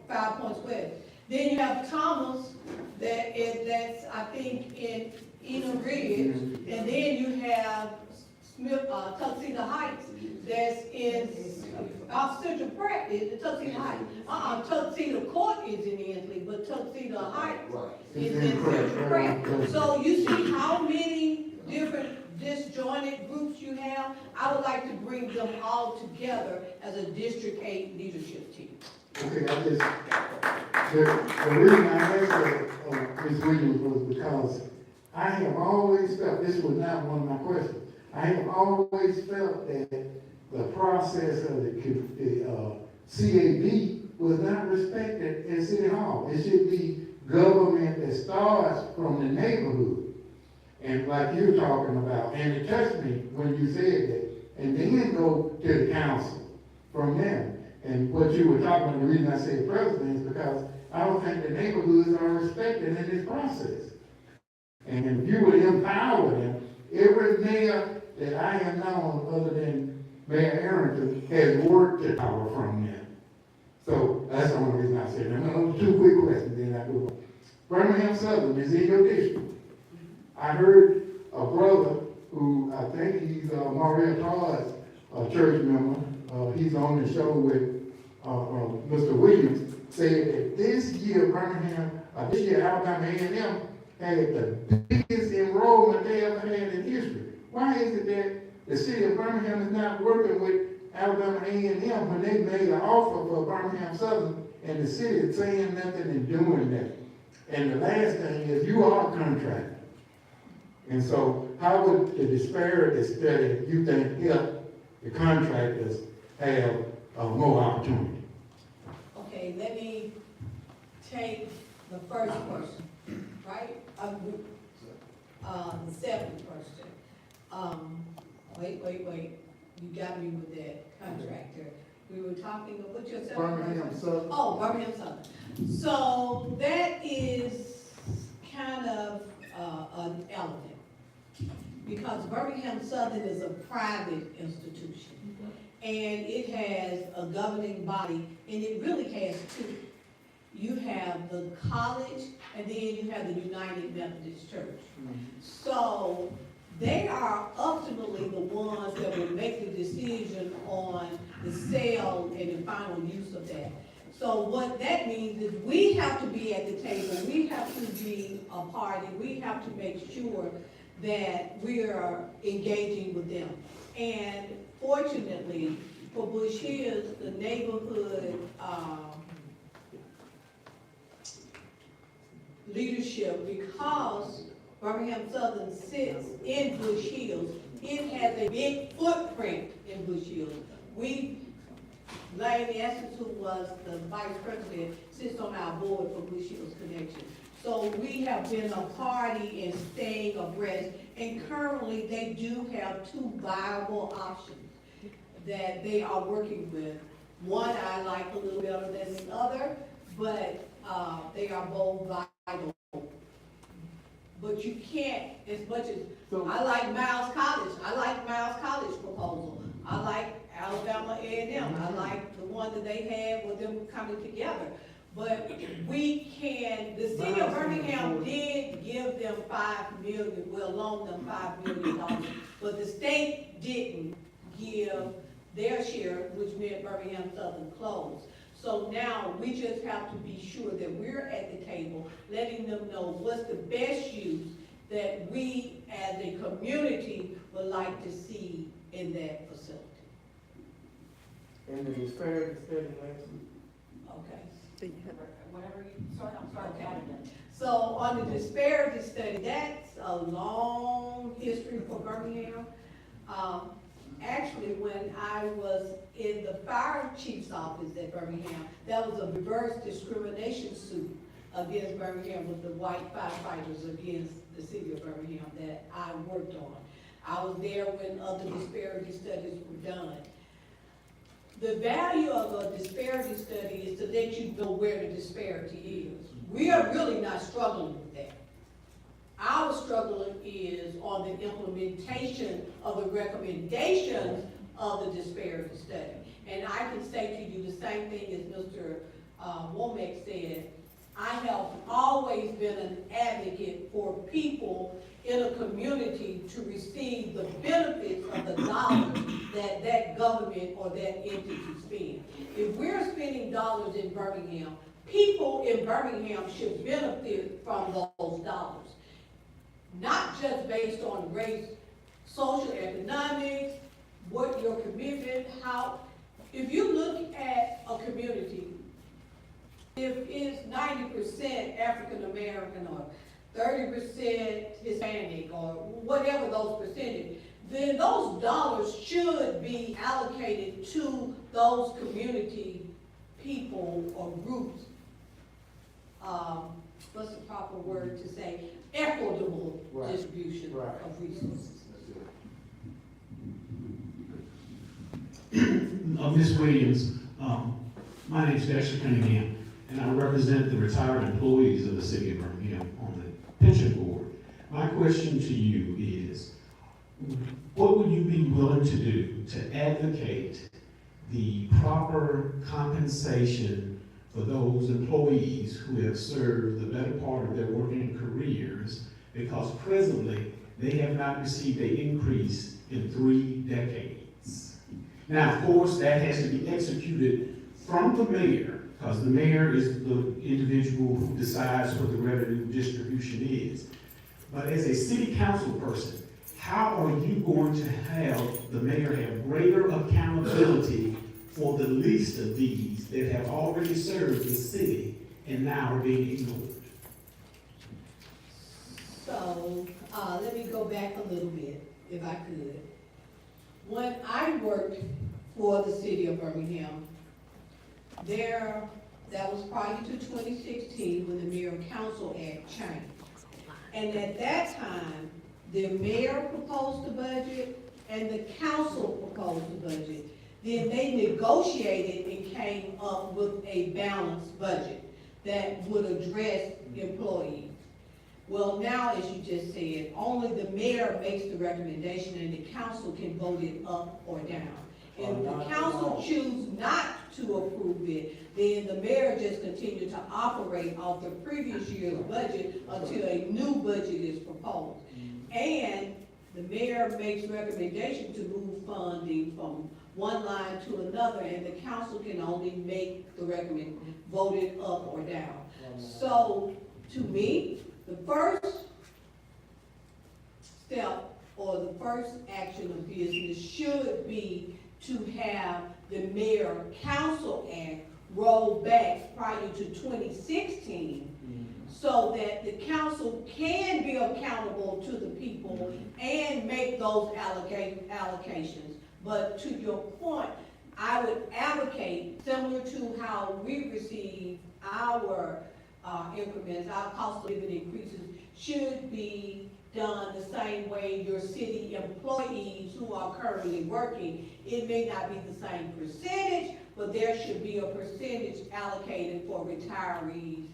5 Points West. Then you have Thomas, that's, I think, in Enum Ridge, and then you have Tuxedo Heights, that's in, Central Pratt is Tuxedo Heights. Tuxedo Court is in Inslee, but Tuxedo Heights is in Central Pratt. So you see how many different disjointed groups you have? I would like to bring them all together as a District 8 leadership team. Okay, the reason I asked that, Ms. Williams, was because I have always felt, this was not one of my questions, I have always felt that the process of the CAB was not respected in City Hall. It should be government that starts from the neighborhood. And like you're talking about, and it touched me when you said that, and then go to the council from there. And what you were talking about, the reason I say president is because I don't think the neighborhoods are respected in this process. And if you would empower them, every mayor that I have known, other than Mayor Arrington, has worked to power from them. So that's the only reason I said that. Now, 2 quick questions, then I go on. Birmingham Southern is in your district. I heard a brother who, I think he's Maurice Todd's church member, he's on the show with Mr. Williams, said that this year Alabama A&M had the biggest enrollment they ever had in history. Why is it that the city of Birmingham is not working with Alabama A&M when they made an offer for Birmingham Southern and the city is saying nothing and doing that? And the last thing is, you are a contractor. And so how would the disparity study, you think, help the contractors have more opportunity? Okay, let me take the first question, right? The second question. Wait, you got me with that contractor. We were talking, what's your second Birmingham question? Southern. Oh, Birmingham Southern. So that is kind of an element, because Birmingham Southern is a private institution, and it has a governing body, and it really has 2. You have the college, and then you have the United Methodist Church. So they are ultimately the ones that will make the decision on the sale and the final use of that. So what that means is we have to be at the table, we have to be a party, we have to make sure that we are engaging with them. And fortunately, for Bush Hills, the neighborhood, leadership, because Birmingham Southern sits in Bush Hills, it has a big footprint in Bush Hills. Lane Essence, who was the vice president, sits on our board for Bush Hills Connection. So we have been a party in staying abreast, and currently they do have two viable options that they are working with. One I like a little better than the other, but they are both vital. But you can't, as much as, I like Miles College proposal. I like Alabama A&M. I like the one that they had with them coming together. But we can, the city of Birmingham did give them $5 million, we'll loan them $5 million, but the state didn't give their share, which meant Birmingham Southern closed. So now we just have to be sure that we're at the table, letting them know what's the best use that we as a community would like to see in that facility. And the disparity study last week. Okay. Whatever you, I'm sorry, Okay. adding that. So on the disparity study, that's a long history for Birmingham. Actually, when I was in the fire chief's office at Birmingham, that was a reverse discrimination suit against Birmingham with the white firefighters against the city of Birmingham that I worked on. I was there when other disparity studies were done. The value of a disparity study is to let you know where the disparity is. We are really not struggling with that. Our struggle is on the implementation of the recommendations of the disparity study. And I can say to you the same thing as Mr. Womack said. I have always been an advocate for people in a community to receive the benefits of the dollars that that government or that entity spends. If we're spending dollars in Birmingham, people in Birmingham should benefit from those dollars. Not just based on race, social, economics, what your commitment, how. If you look at a community, if it's 90% African American or 30% Hispanic or whatever those percentages, then those dollars should be allocated to those community people or groups. What's the proper word to say? Equitable distribution of resources. Ms. Williams, my name is Dexter Cunningham, and I represent the retired employees of the city of Birmingham on the pension board. My question to you is, what would you be willing to do to advocate the proper compensation for those employees who have served the better part of their working careers, because presently they have not received an increase in 3 decades? Now, of course, that has to be executed from the mayor, because the mayor is the individual who decides what the revenue distribution is. But as a city council person, how are you going to have the mayor have greater accountability for the least of these that have already served the city and now are being ignored? So, let me go back a little bit, if I could. When I worked for the city of Birmingham, that was prior to 2016 when the Mayor and Council Act changed. And at that time, the mayor proposed the budget and the council proposed the budget. Then they negotiated and came up with a balanced budget that would address employees. Well, now, as you just said, only the mayor makes the recommendation and the council can vote it up or down. If the council chooses not to approve it, then the mayor just continues to operate off the previous year's budget until a new budget is proposed. And the mayor makes recommendation to move funding from one line to another, and the council can only make the recommend, vote it up or down. So, to me, the first step or the first action of business should be to have the Mayor Council Act rolled back prior to 2016, so that the council can be accountable to the people and make those allocations. But to your point, I would advocate, similar to how we receive our increments, our cost of living increases, should be done the same way your city employees who are currently working. It may not be the same percentage, but there should be a percentage allocated for retirees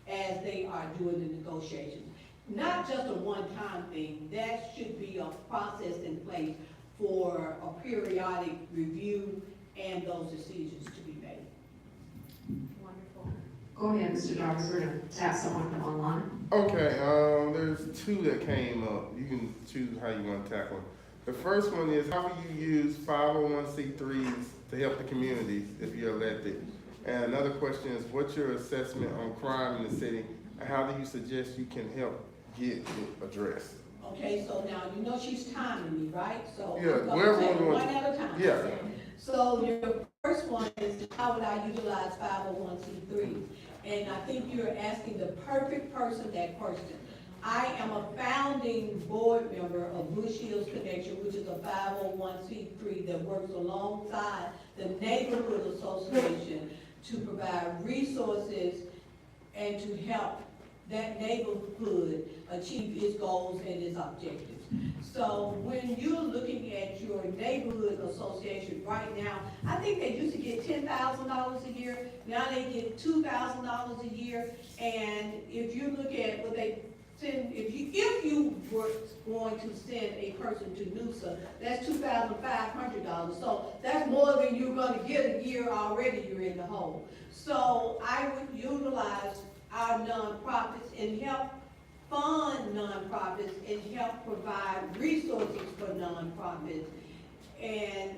as they are doing the negotiations. Not just a one-time thing, that should be a process in place for a periodic review and those decisions to be made. Wonderful. Go ahead, Mr. Jarvis, we're gonna tap someone from online. Okay, there's two that came up. You can choose how you want to tackle them. The first one is, how will you use 501c3s to help the community if you're elected? And another question is, what's your assessment on crime in the city, and how do you suggest you can help get it addressed? Okay, so now, you know she's timing me, right? So Yeah, I'm wherever gonna take you want. one at a time. Yeah. So your first one is, how would I utilize 501c3s? And I think you're asking the perfect person that question. I am a founding board member of Bush Hills Connection, which is a 501c3 that works alongside the Neighborhood Association to provide resources and to help that neighborhood achieve its goals and its objectives. So when you're looking at your neighborhood association right now, I think they used to get $10,000 a year, now they get $2,000 a year, and if you look at what they send, if you were going to send a person to NUSA, that's $2,500, so that's more than you're gonna get a year already, you're in the hole. So I would utilize our nonprofits and help fund nonprofits and help provide resources for nonprofits. And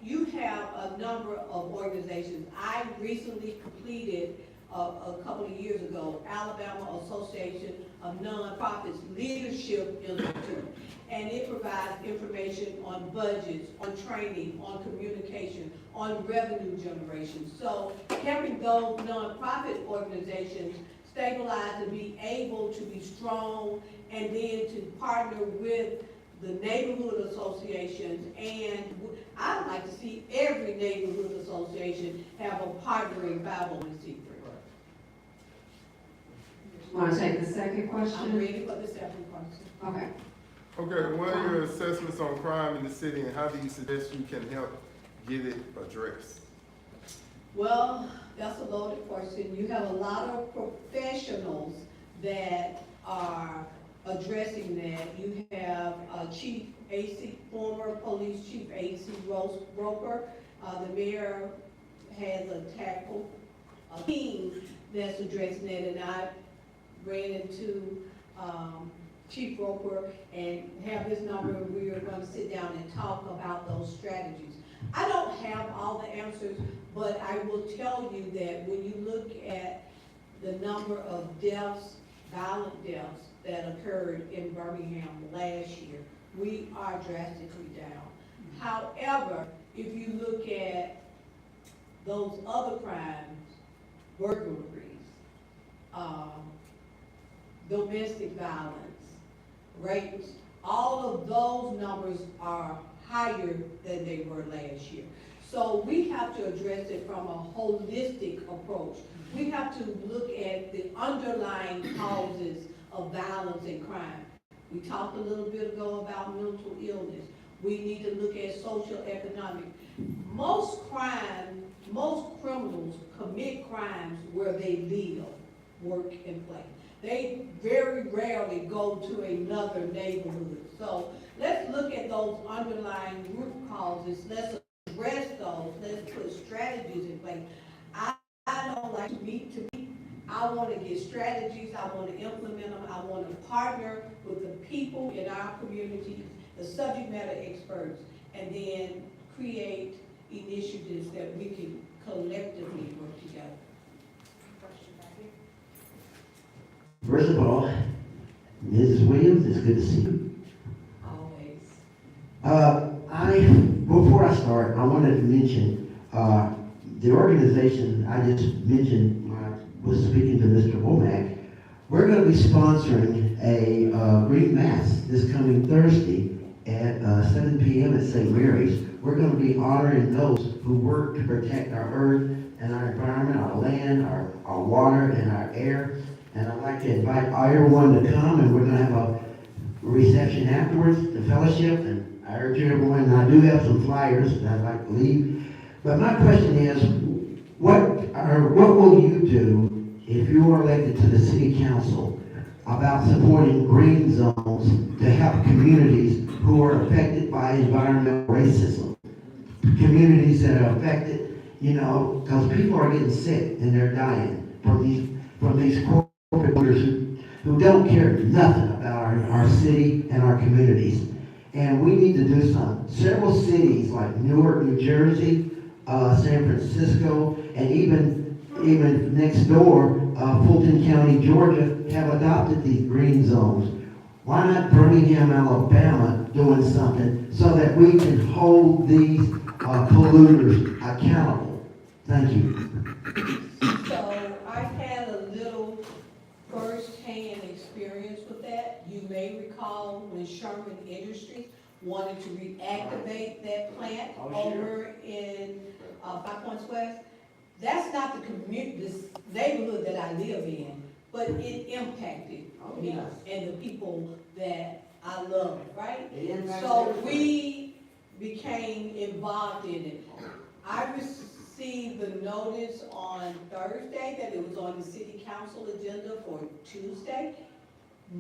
you have a number of organizations. I recently completed a couple of years ago, Alabama Association of Nonprofits Leadership Institute. And it provides information on budgets, on training, on communication, on revenue generation. So helping those nonprofit organizations stabilize and be able to be strong, and then to partner with the neighborhood associations. And I'd like to see every neighborhood association have a partnering 501c3. Want to take the second I'm question? ready for the second question. Okay. Okay, what are your assessments on crime in the city, and how do you suggest you can help get it addressed? Well, that's a loaded question. You have a lot of professionals that are addressing that. You have Chief AC, former Police Chief AC Roper. The mayor has a team that's addressing that, and I ran into Chief Roper and have his number, and we are going to sit down and talk about those strategies. I don't have all the answers, but I will tell you that when you look at the number of deaths, violent deaths that occurred in Birmingham last year, we are drastically down. However, if you look at those other crimes, burglaries, domestic violence, rapes, all of those numbers are higher than they were last year. So we have to address it from a holistic approach. We have to look at the underlying causes of violence and crime. We talked a little bit ago about mental illness. We need to look at social economic. Most criminals commit crimes where they live, work, and play. They very rarely go to another neighborhood. So let's look at those underlying root causes. Let's address those. Let's put strategies in place. I don't like to meet. I want to get strategies. I want to implement them. I want to partner with the people in our communities, the subject matter experts, and then create initiatives that we can collectively work together. Question back here. First of all, Mrs. Williams, it's good to see you. Always. Before I start, I want wanted to mention, the organization I just mentioned when I was speaking to Mr. Womack, we're going to be sponsoring a green mass this coming Thursday at 7 p.m. at St. Mary's. We're going to be honoring those who work to protect our earth and our environment, our land, our water, and our air. And I'd like to invite everyone to come, and we're going to have a reception afterwards, the fellowship, and I urge everyone, and I do have some flyers that I'd like to leave. But my question is, what will you do if you are elected to the city council about supporting green zones to help communities who are affected by environmental racism? Communities that are affected, because people are getting sick and they're dying from these corporate leaders who don't care nothing about our city and our communities. And we need to do something. Several cities like Newark, New Jersey, San Francisco, and even next door, Fulton County, Georgia, have adopted these green zones. Why not Birmingham, Alabama, doing something so that we can hold these polluters accountable? Thank you. So I had a little first-hand experience with that. You may recall when Sherman Industries wanted to reactivate that plant over in Five Points West. That's not the this neighborhood that I live in, but it impacted me and the people that I love, right? So we became involved in it. I received the notice on Thursday that it was on the city council agenda for Tuesday.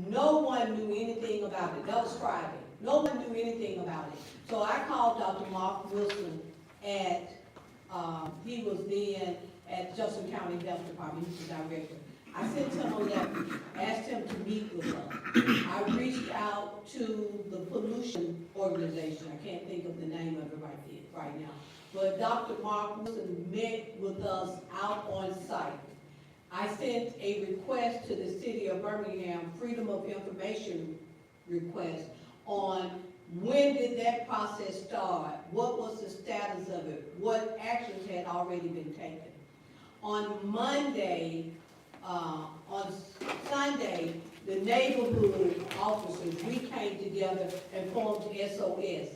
No one knew anything about it. That was Friday. No one knew anything about it. So I called Dr. Mark Wilson at, he was then at Jefferson County Health Department, he's the director. I sent him a letter, asked him to meet with us. I reached out to the pollution organization. I can't think of the name of it right now. But Dr. Mark Wilson met with us out on site. I sent a request to the city of Birmingham, Freedom of Information request, on when did that process start? What was the status of it? What actions had already been taken? On Monday, on Sunday, the neighborhood officers, we came together and formed SOS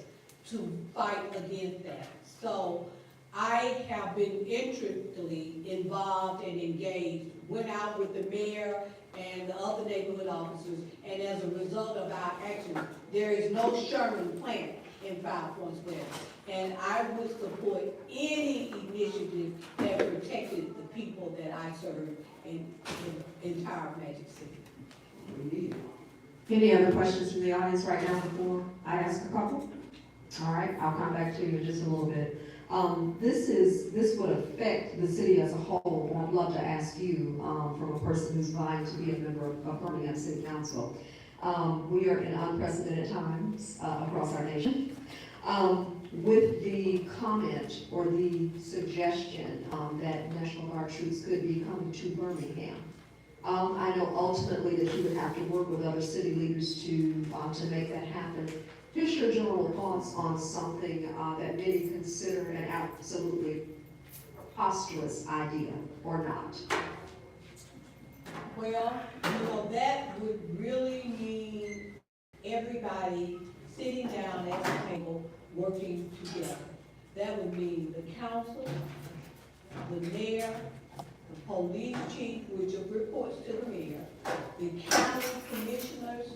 to fight against that. So I have been intricately involved and engaged, went out with the mayor and the other neighborhood officers, and as a result of our actions, there is no Sherman plant in Five Points West. And I would support any initiative that protected the people that I serve in the entire Magic City. Any other questions from the audience right now before I ask a couple? All right, I'll come back to you in just a little bit. This would affect the city as a whole, and I'd love to ask you, from a person who's vying to be a member of Birmingham City Council. We are in unprecedented times across our nation. With the comment or the suggestion that National Guard troops could be coming to Birmingham, I know ultimately that you would have to work with other city leaders to make that happen. Just your general thoughts on something that many consider an absolutely preposterous idea or not? Well, that would really mean everybody sitting down at the table, working together. That would mean the council, the mayor, the police chief, which reports to the mayor, the county commissioners,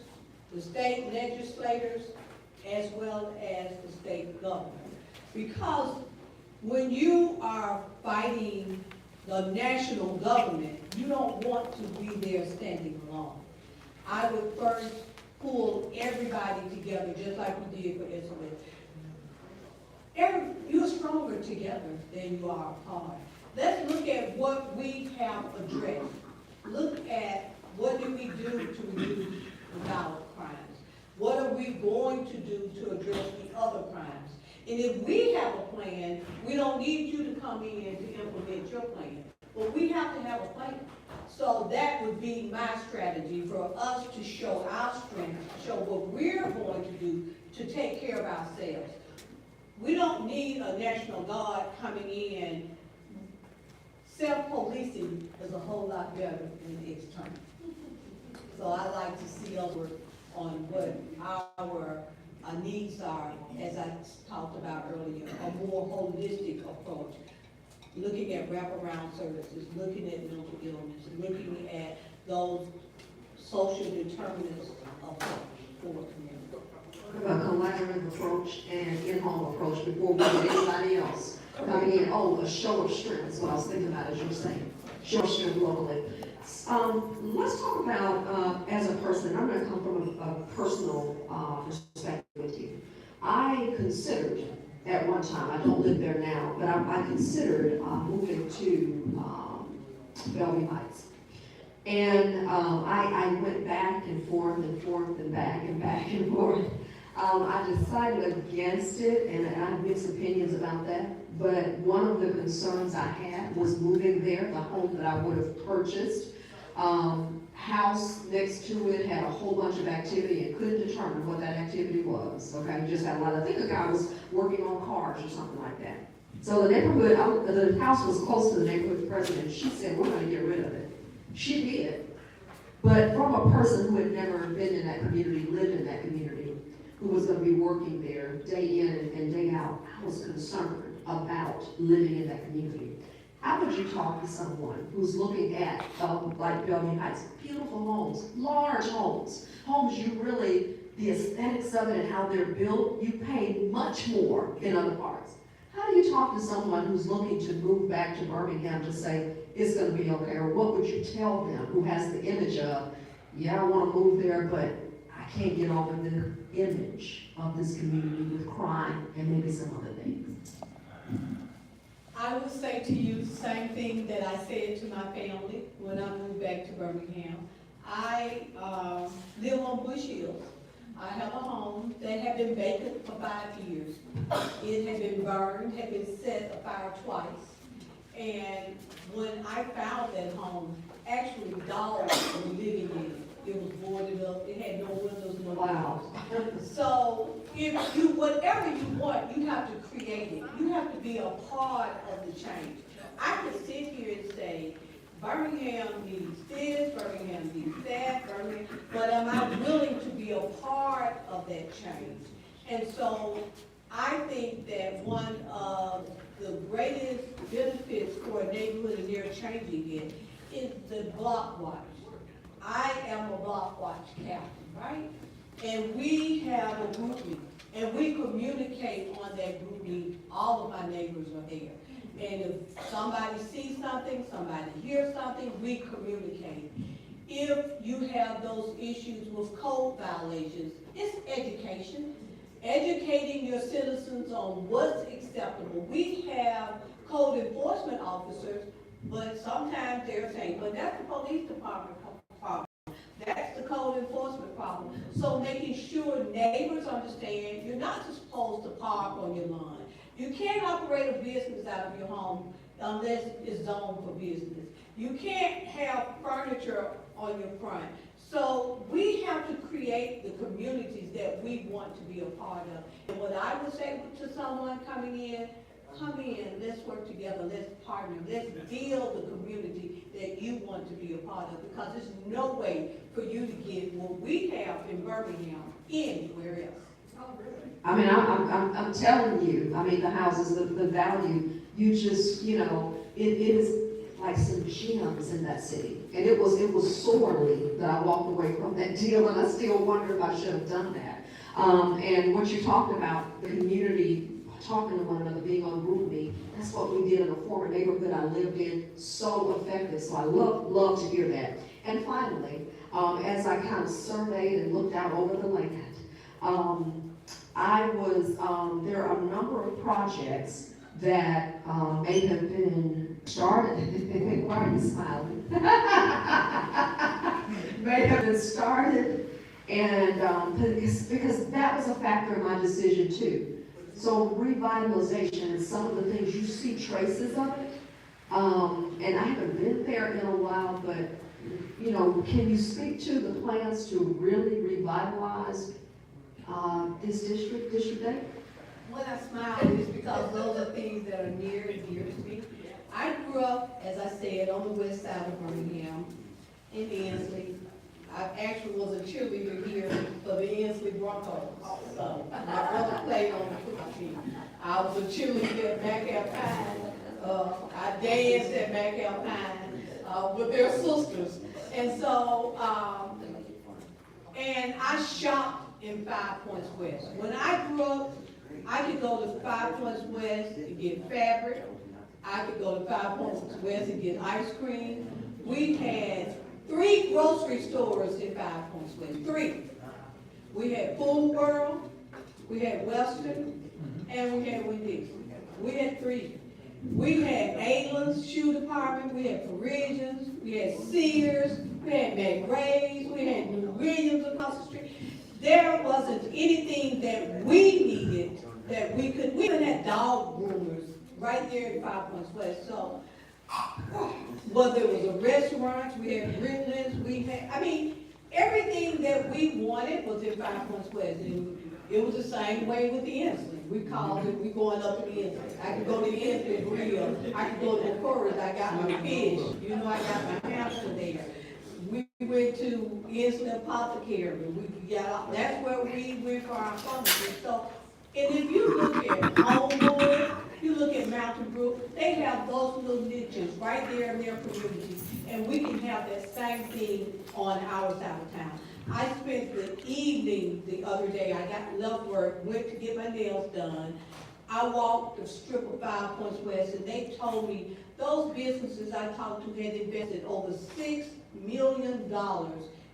the state legislators, as well as the state government. Because when you are fighting the national government, you don't want to be there standing alone. I would first pull everybody together, just like we did for SOS. You're stronger together than you are apart. Let's look at what we have addressed. Look at what did we do to reduce violent crimes? What are we going to do to address the other crimes? And if we have a plan, we don't need you to come in to implement your plan. But we have to have a plan. So that would be my strategy for us to show our strength, show what we're going to do to take care of ourselves. We don't need a National Guard coming in. Self-policing is a whole lot better than external. So I like to see us work on what our needs are, as I talked about earlier, a more holistic approach. Looking at wraparound services, looking at mental illness, looking at those social determinants of health for a community. A collaborative approach and in-home approach before we get anybody else coming in. Oh, a show of strength is what I was thinking about as you were saying. Show of strength locally. Let's talk about, as a person, I'm gonna come from a personal perspective with you. I considered at one time, I don't live there now, but I considered moving to Bellevue Heights. And I went back and forth and forth and back and forth. I decided against it, and I have mixed opinions about that. But one of the concerns I had was moving there, the home that I would have purchased. House next to it had a whole bunch of activity and couldn't determine what that activity was. Okay, just had a lot. I think the guy was working on cars or something like that. So the neighborhood, the house was close to the neighborhood president. She said, "We're going to get rid of it." She did. But from a person who had never been in that community, lived in that community, who was going to be working there day in and day out, I was concerned about living in that community. How would you talk to someone who's looking at, like Bellevue Heights, beautiful homes, large homes, homes you really, the aesthetics of it and how they're built, you pay much more in other parts. How do you talk to someone who's looking to move back to Birmingham to say it's going to be okay? Or what would you tell them who has the image of, yeah, I want to move there, but I can't get over the image of this community with crime and maybe some other things? I would say to you the same thing that I said to my family when I moved back to Birmingham. I live on Bush Hills. I have a home that had been vacant for 5 years. It had been burned, had been set afire twice. And when I found that home, actually dogs were living in it. It was boarded up, it had no windows, no doors. So if you, whatever you want, you have to create it. You have to be a part of the change. I could sit here and say, Birmingham needs this, Birmingham needs that, Birmingham, but am I willing to be a part of that change? And so I think that one of the greatest benefits for a neighborhood and they're changing it is the block watch. I am a block watch captain, right? And we have a group meeting, and we communicate on that group meeting. All of my neighbors are there. And if somebody sees something, somebody hears something, we communicate. If you have those issues with code violations, it's education. Educating your citizens on what's acceptable. We have code enforcement officers, but sometimes they're saying, but that's the police department problem. That's the code enforcement problem. So making sure neighbors understand you're not supposed to park on your lawn. You can't operate a business out of your home unless it's zoned for business. You can't have furniture on your front. So we have to create the communities that we want to be a part of. And what I would say to someone coming in, come in, let's work together, let's partner, let's build the community that you want to be a part of, because there's no way for you to get what we have in Birmingham anywhere else. Oh, really? I mean, I'm telling you, I mean, the houses, the value, you just, you know, it is like some gems in that city. And it was sorely that I walked away from that deal, and I still wonder if I should have done that. And what you talked about, the community talking to one another, being on group meeting, that's what we did in a former neighborhood I lived in, so effective. So I love to hear that. And finally, as I kind of surveyed and looked out over the land, there are a number of projects that may have been started. Why are you smiling? May have been started, and because that was a factor in my decision too. So revitalization is some of the things, you see traces of it, and I haven't been there in a while, but you know, can you speak to the plans to really revitalize this District 8? when I smile, it's because those are things that are near and dear to me. I grew up, as I said, on the west side of Birmingham, in Ensley. I actually was a cheerleader here for the Ensley Broncos. So my brother played on the football team. I was a cheerleader at McAlpine. I danced at McAlpine with their sisters. And so, and I shopped in Five Points West. When I grew up, I could go to Five Points West and get fabric. I could go to Five Points West and get ice cream. We had 3 grocery stores in Five Points West, 3. We had Food World, we had Western, and we had Winn-Dixie. We had 3. We had Aylan's Shoe Department, we had Parisians, we had Sears, we had McRae's, we had New Williams across the street. There wasn't anything that we needed that we even had dog groomers right there in Five Points West. So, whether it was a restaurant, we had Gremlins, we had, I mean, everything that we wanted was in Five Points West. And it was the same way with the Ensley. We called it, we going up to the Ensley. I could go to the Ensley Grill, I could go to the Corey's, I got my fish, you know, I got my hamster there. We went to Ensley Apothecary, we got out, that's where we went for our pharmacy. So, and if you look at Homewood, you look at Mountain Brook, they have those little niches right there in their community, and we can have that same thing on our side of town. I spent the evening the other day, I got left work, went to get my nails done. I walked the strip of Five Points West, and they told me those businesses I talked to had invested over $6 million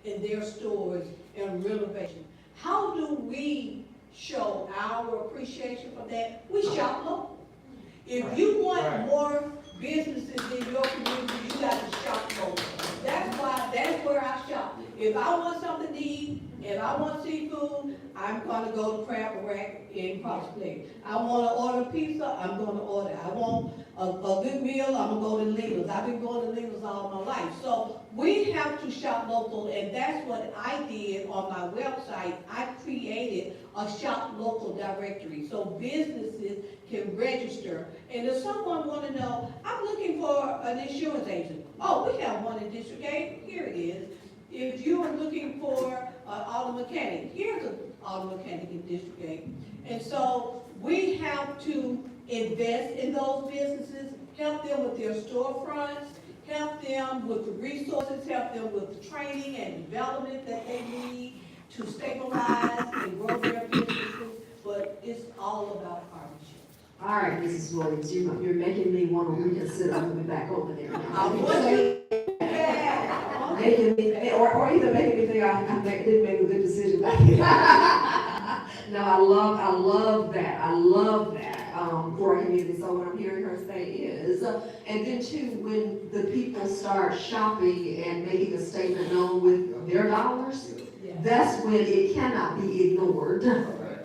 in their stores and renovation. How do we show our appreciation for that? We shop local. If you want more businesses in your community, you got to shop local. That's where I shop. If I want something to eat, if I want seafood, I'm gonna go to Crab Rack in Cross Lake. I wanna order pizza, I'm gonna order. I want a good meal, I'm gonna go to Lena's. I've been going to Lena's all my life. So we have to shop local, and that's what I did on my website. I created a shop local directory so businesses can register. And if someone wanna know, I'm looking for an insurance agent. Oh, we have one in District 8, here it is. If you are looking for an auto mechanic, here's an auto mechanic in District 8. And so we have to invest in those businesses, help them with their storefronts, help them with the resources, help them with the training and development that they need to stabilize and grow their businesses, but it's all about partnership. All right, Mrs. Williams, you're making me want to reconsider moving back over there. Making me, or either making me think I didn't make a good decision. No, I love that. I love that for our community. So what I'm hearing her say is, and then too, when the people start shopping and making a statement known with their dollars, that's when it cannot be ignored.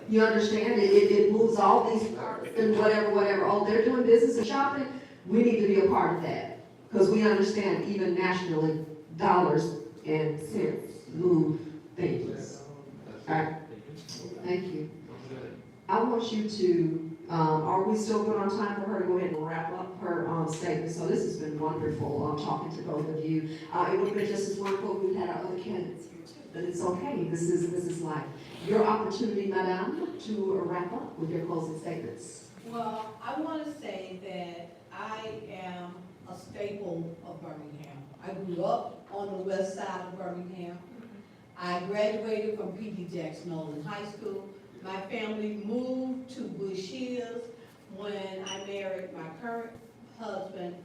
You understand? It moves all these parts and whatever. Oh, they're doing business and shopping. We need to be a part of that because we understand even nationally, dollars and cents move things. All right. Thank you. I want you to, are we still good on time for her to go ahead and wrap up her statement? So this has been wonderful talking to both of you. It would have been just as wonderful if we had our other candidates here too. But it's okay. This is life. Your opportunity, Madame, to wrap up with your closing statements. Well, I want to say that I am a staple of Birmingham. I grew up on the west side of Birmingham. I graduated from P.D. Jackson Nolan High School. My family moved to Bush Hills when I married my current husband.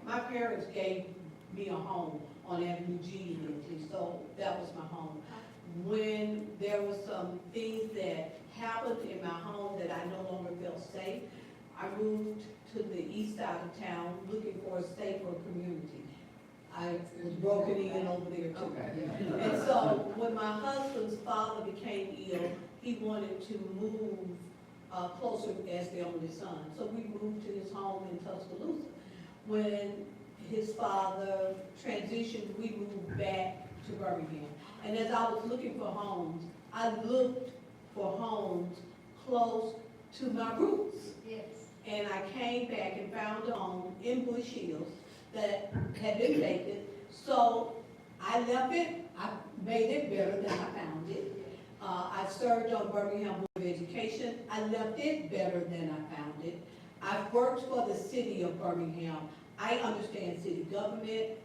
My parents gave me a home on Avenue G in Italy, so that was my home. When there were some things that happened in my home that I no longer felt safe, I moved to the east side of town looking for a safer community. I was broken in over there too. Okay. And so when my husband's father became ill, he wanted to move closer as the only son. So we moved to his home in Tuscaloosa. When his father transitioned, we moved back to Birmingham. And as I was looking for homes, I looked for homes close to my roots. Yes. And I came back and found a home in Bush Hills that had been vacant. So I left it, I made it better than I found it. I served on Birmingham Board of Education. I left it better than I found it. I've worked for the city of Birmingham. I understand city government.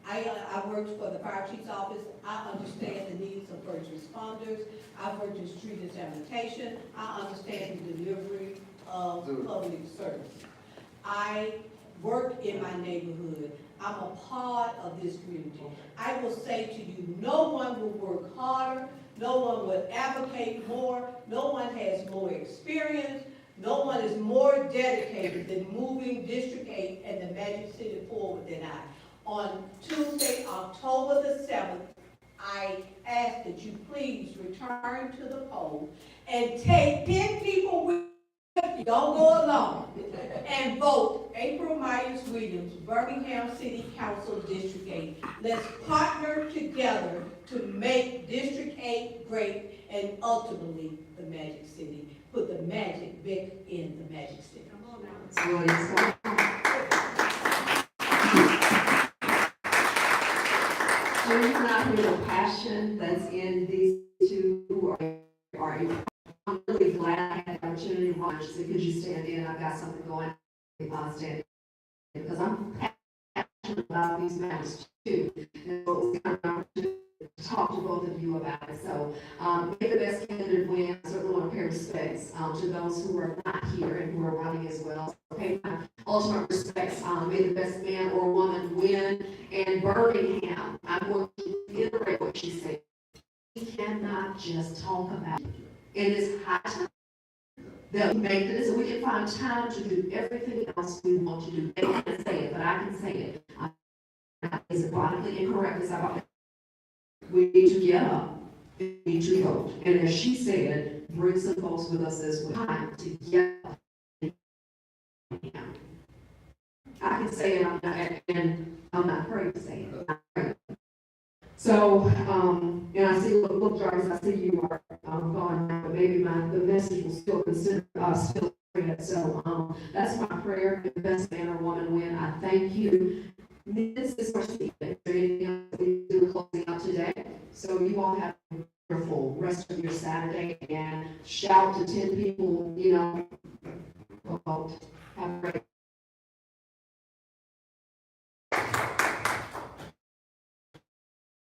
I worked for the fire chief's office. I understand the needs of first responders. I've worked in street and sanitation. I understand the delivery of public service. I work in my neighborhood. I'm a part of this community. I will say to you, no one will work harder, no one will advocate more, no one has more experience, no one is more dedicated than moving District 8 and the Magic City forward than I. On Tuesday, October the 7th, I ask that you please return to the poll and take 10 people with you, don't go alone, and vote April Myers Williams, Birmingham City Council District 8. Let's partner together to make District 8 great and ultimately the Magic City. Put the magic back in the Magic City. Come on now. Ms. Williams, do you not hear the passion that's in these two who are I'm really glad I had the opportunity to watch. So could you stand in? I've got something going on, stand in. Because I'm passionate about these matters too. And so it's kind of an opportunity to talk to both of you about it. So may the best candidate win. I certainly want to pay respects to those who are not here and who are running as well. So pay my ultimate respects. May the best man or woman win. And Birmingham, I'm going to reiterate what she said. We cannot just talk about it. It is high time that we make this, and we can find time to do everything else we want to do. They can't say it, but I can say it. Is it politically incorrect? Is that we need to get up, we need to vote. And as she said, bring some folks with us as well. Time to get up. I can say it, and I'm not afraid to say it. So, and I see, look, Jarvis, I see you are gone now, but maybe the message will still consider still spread. So, that's my prayer. The best man or woman win. I thank you. This is our speaker. Is there anything else we do closing out today? So you all have a wonderful rest of your Saturday and shout to 10 people, you know, vote. Have a great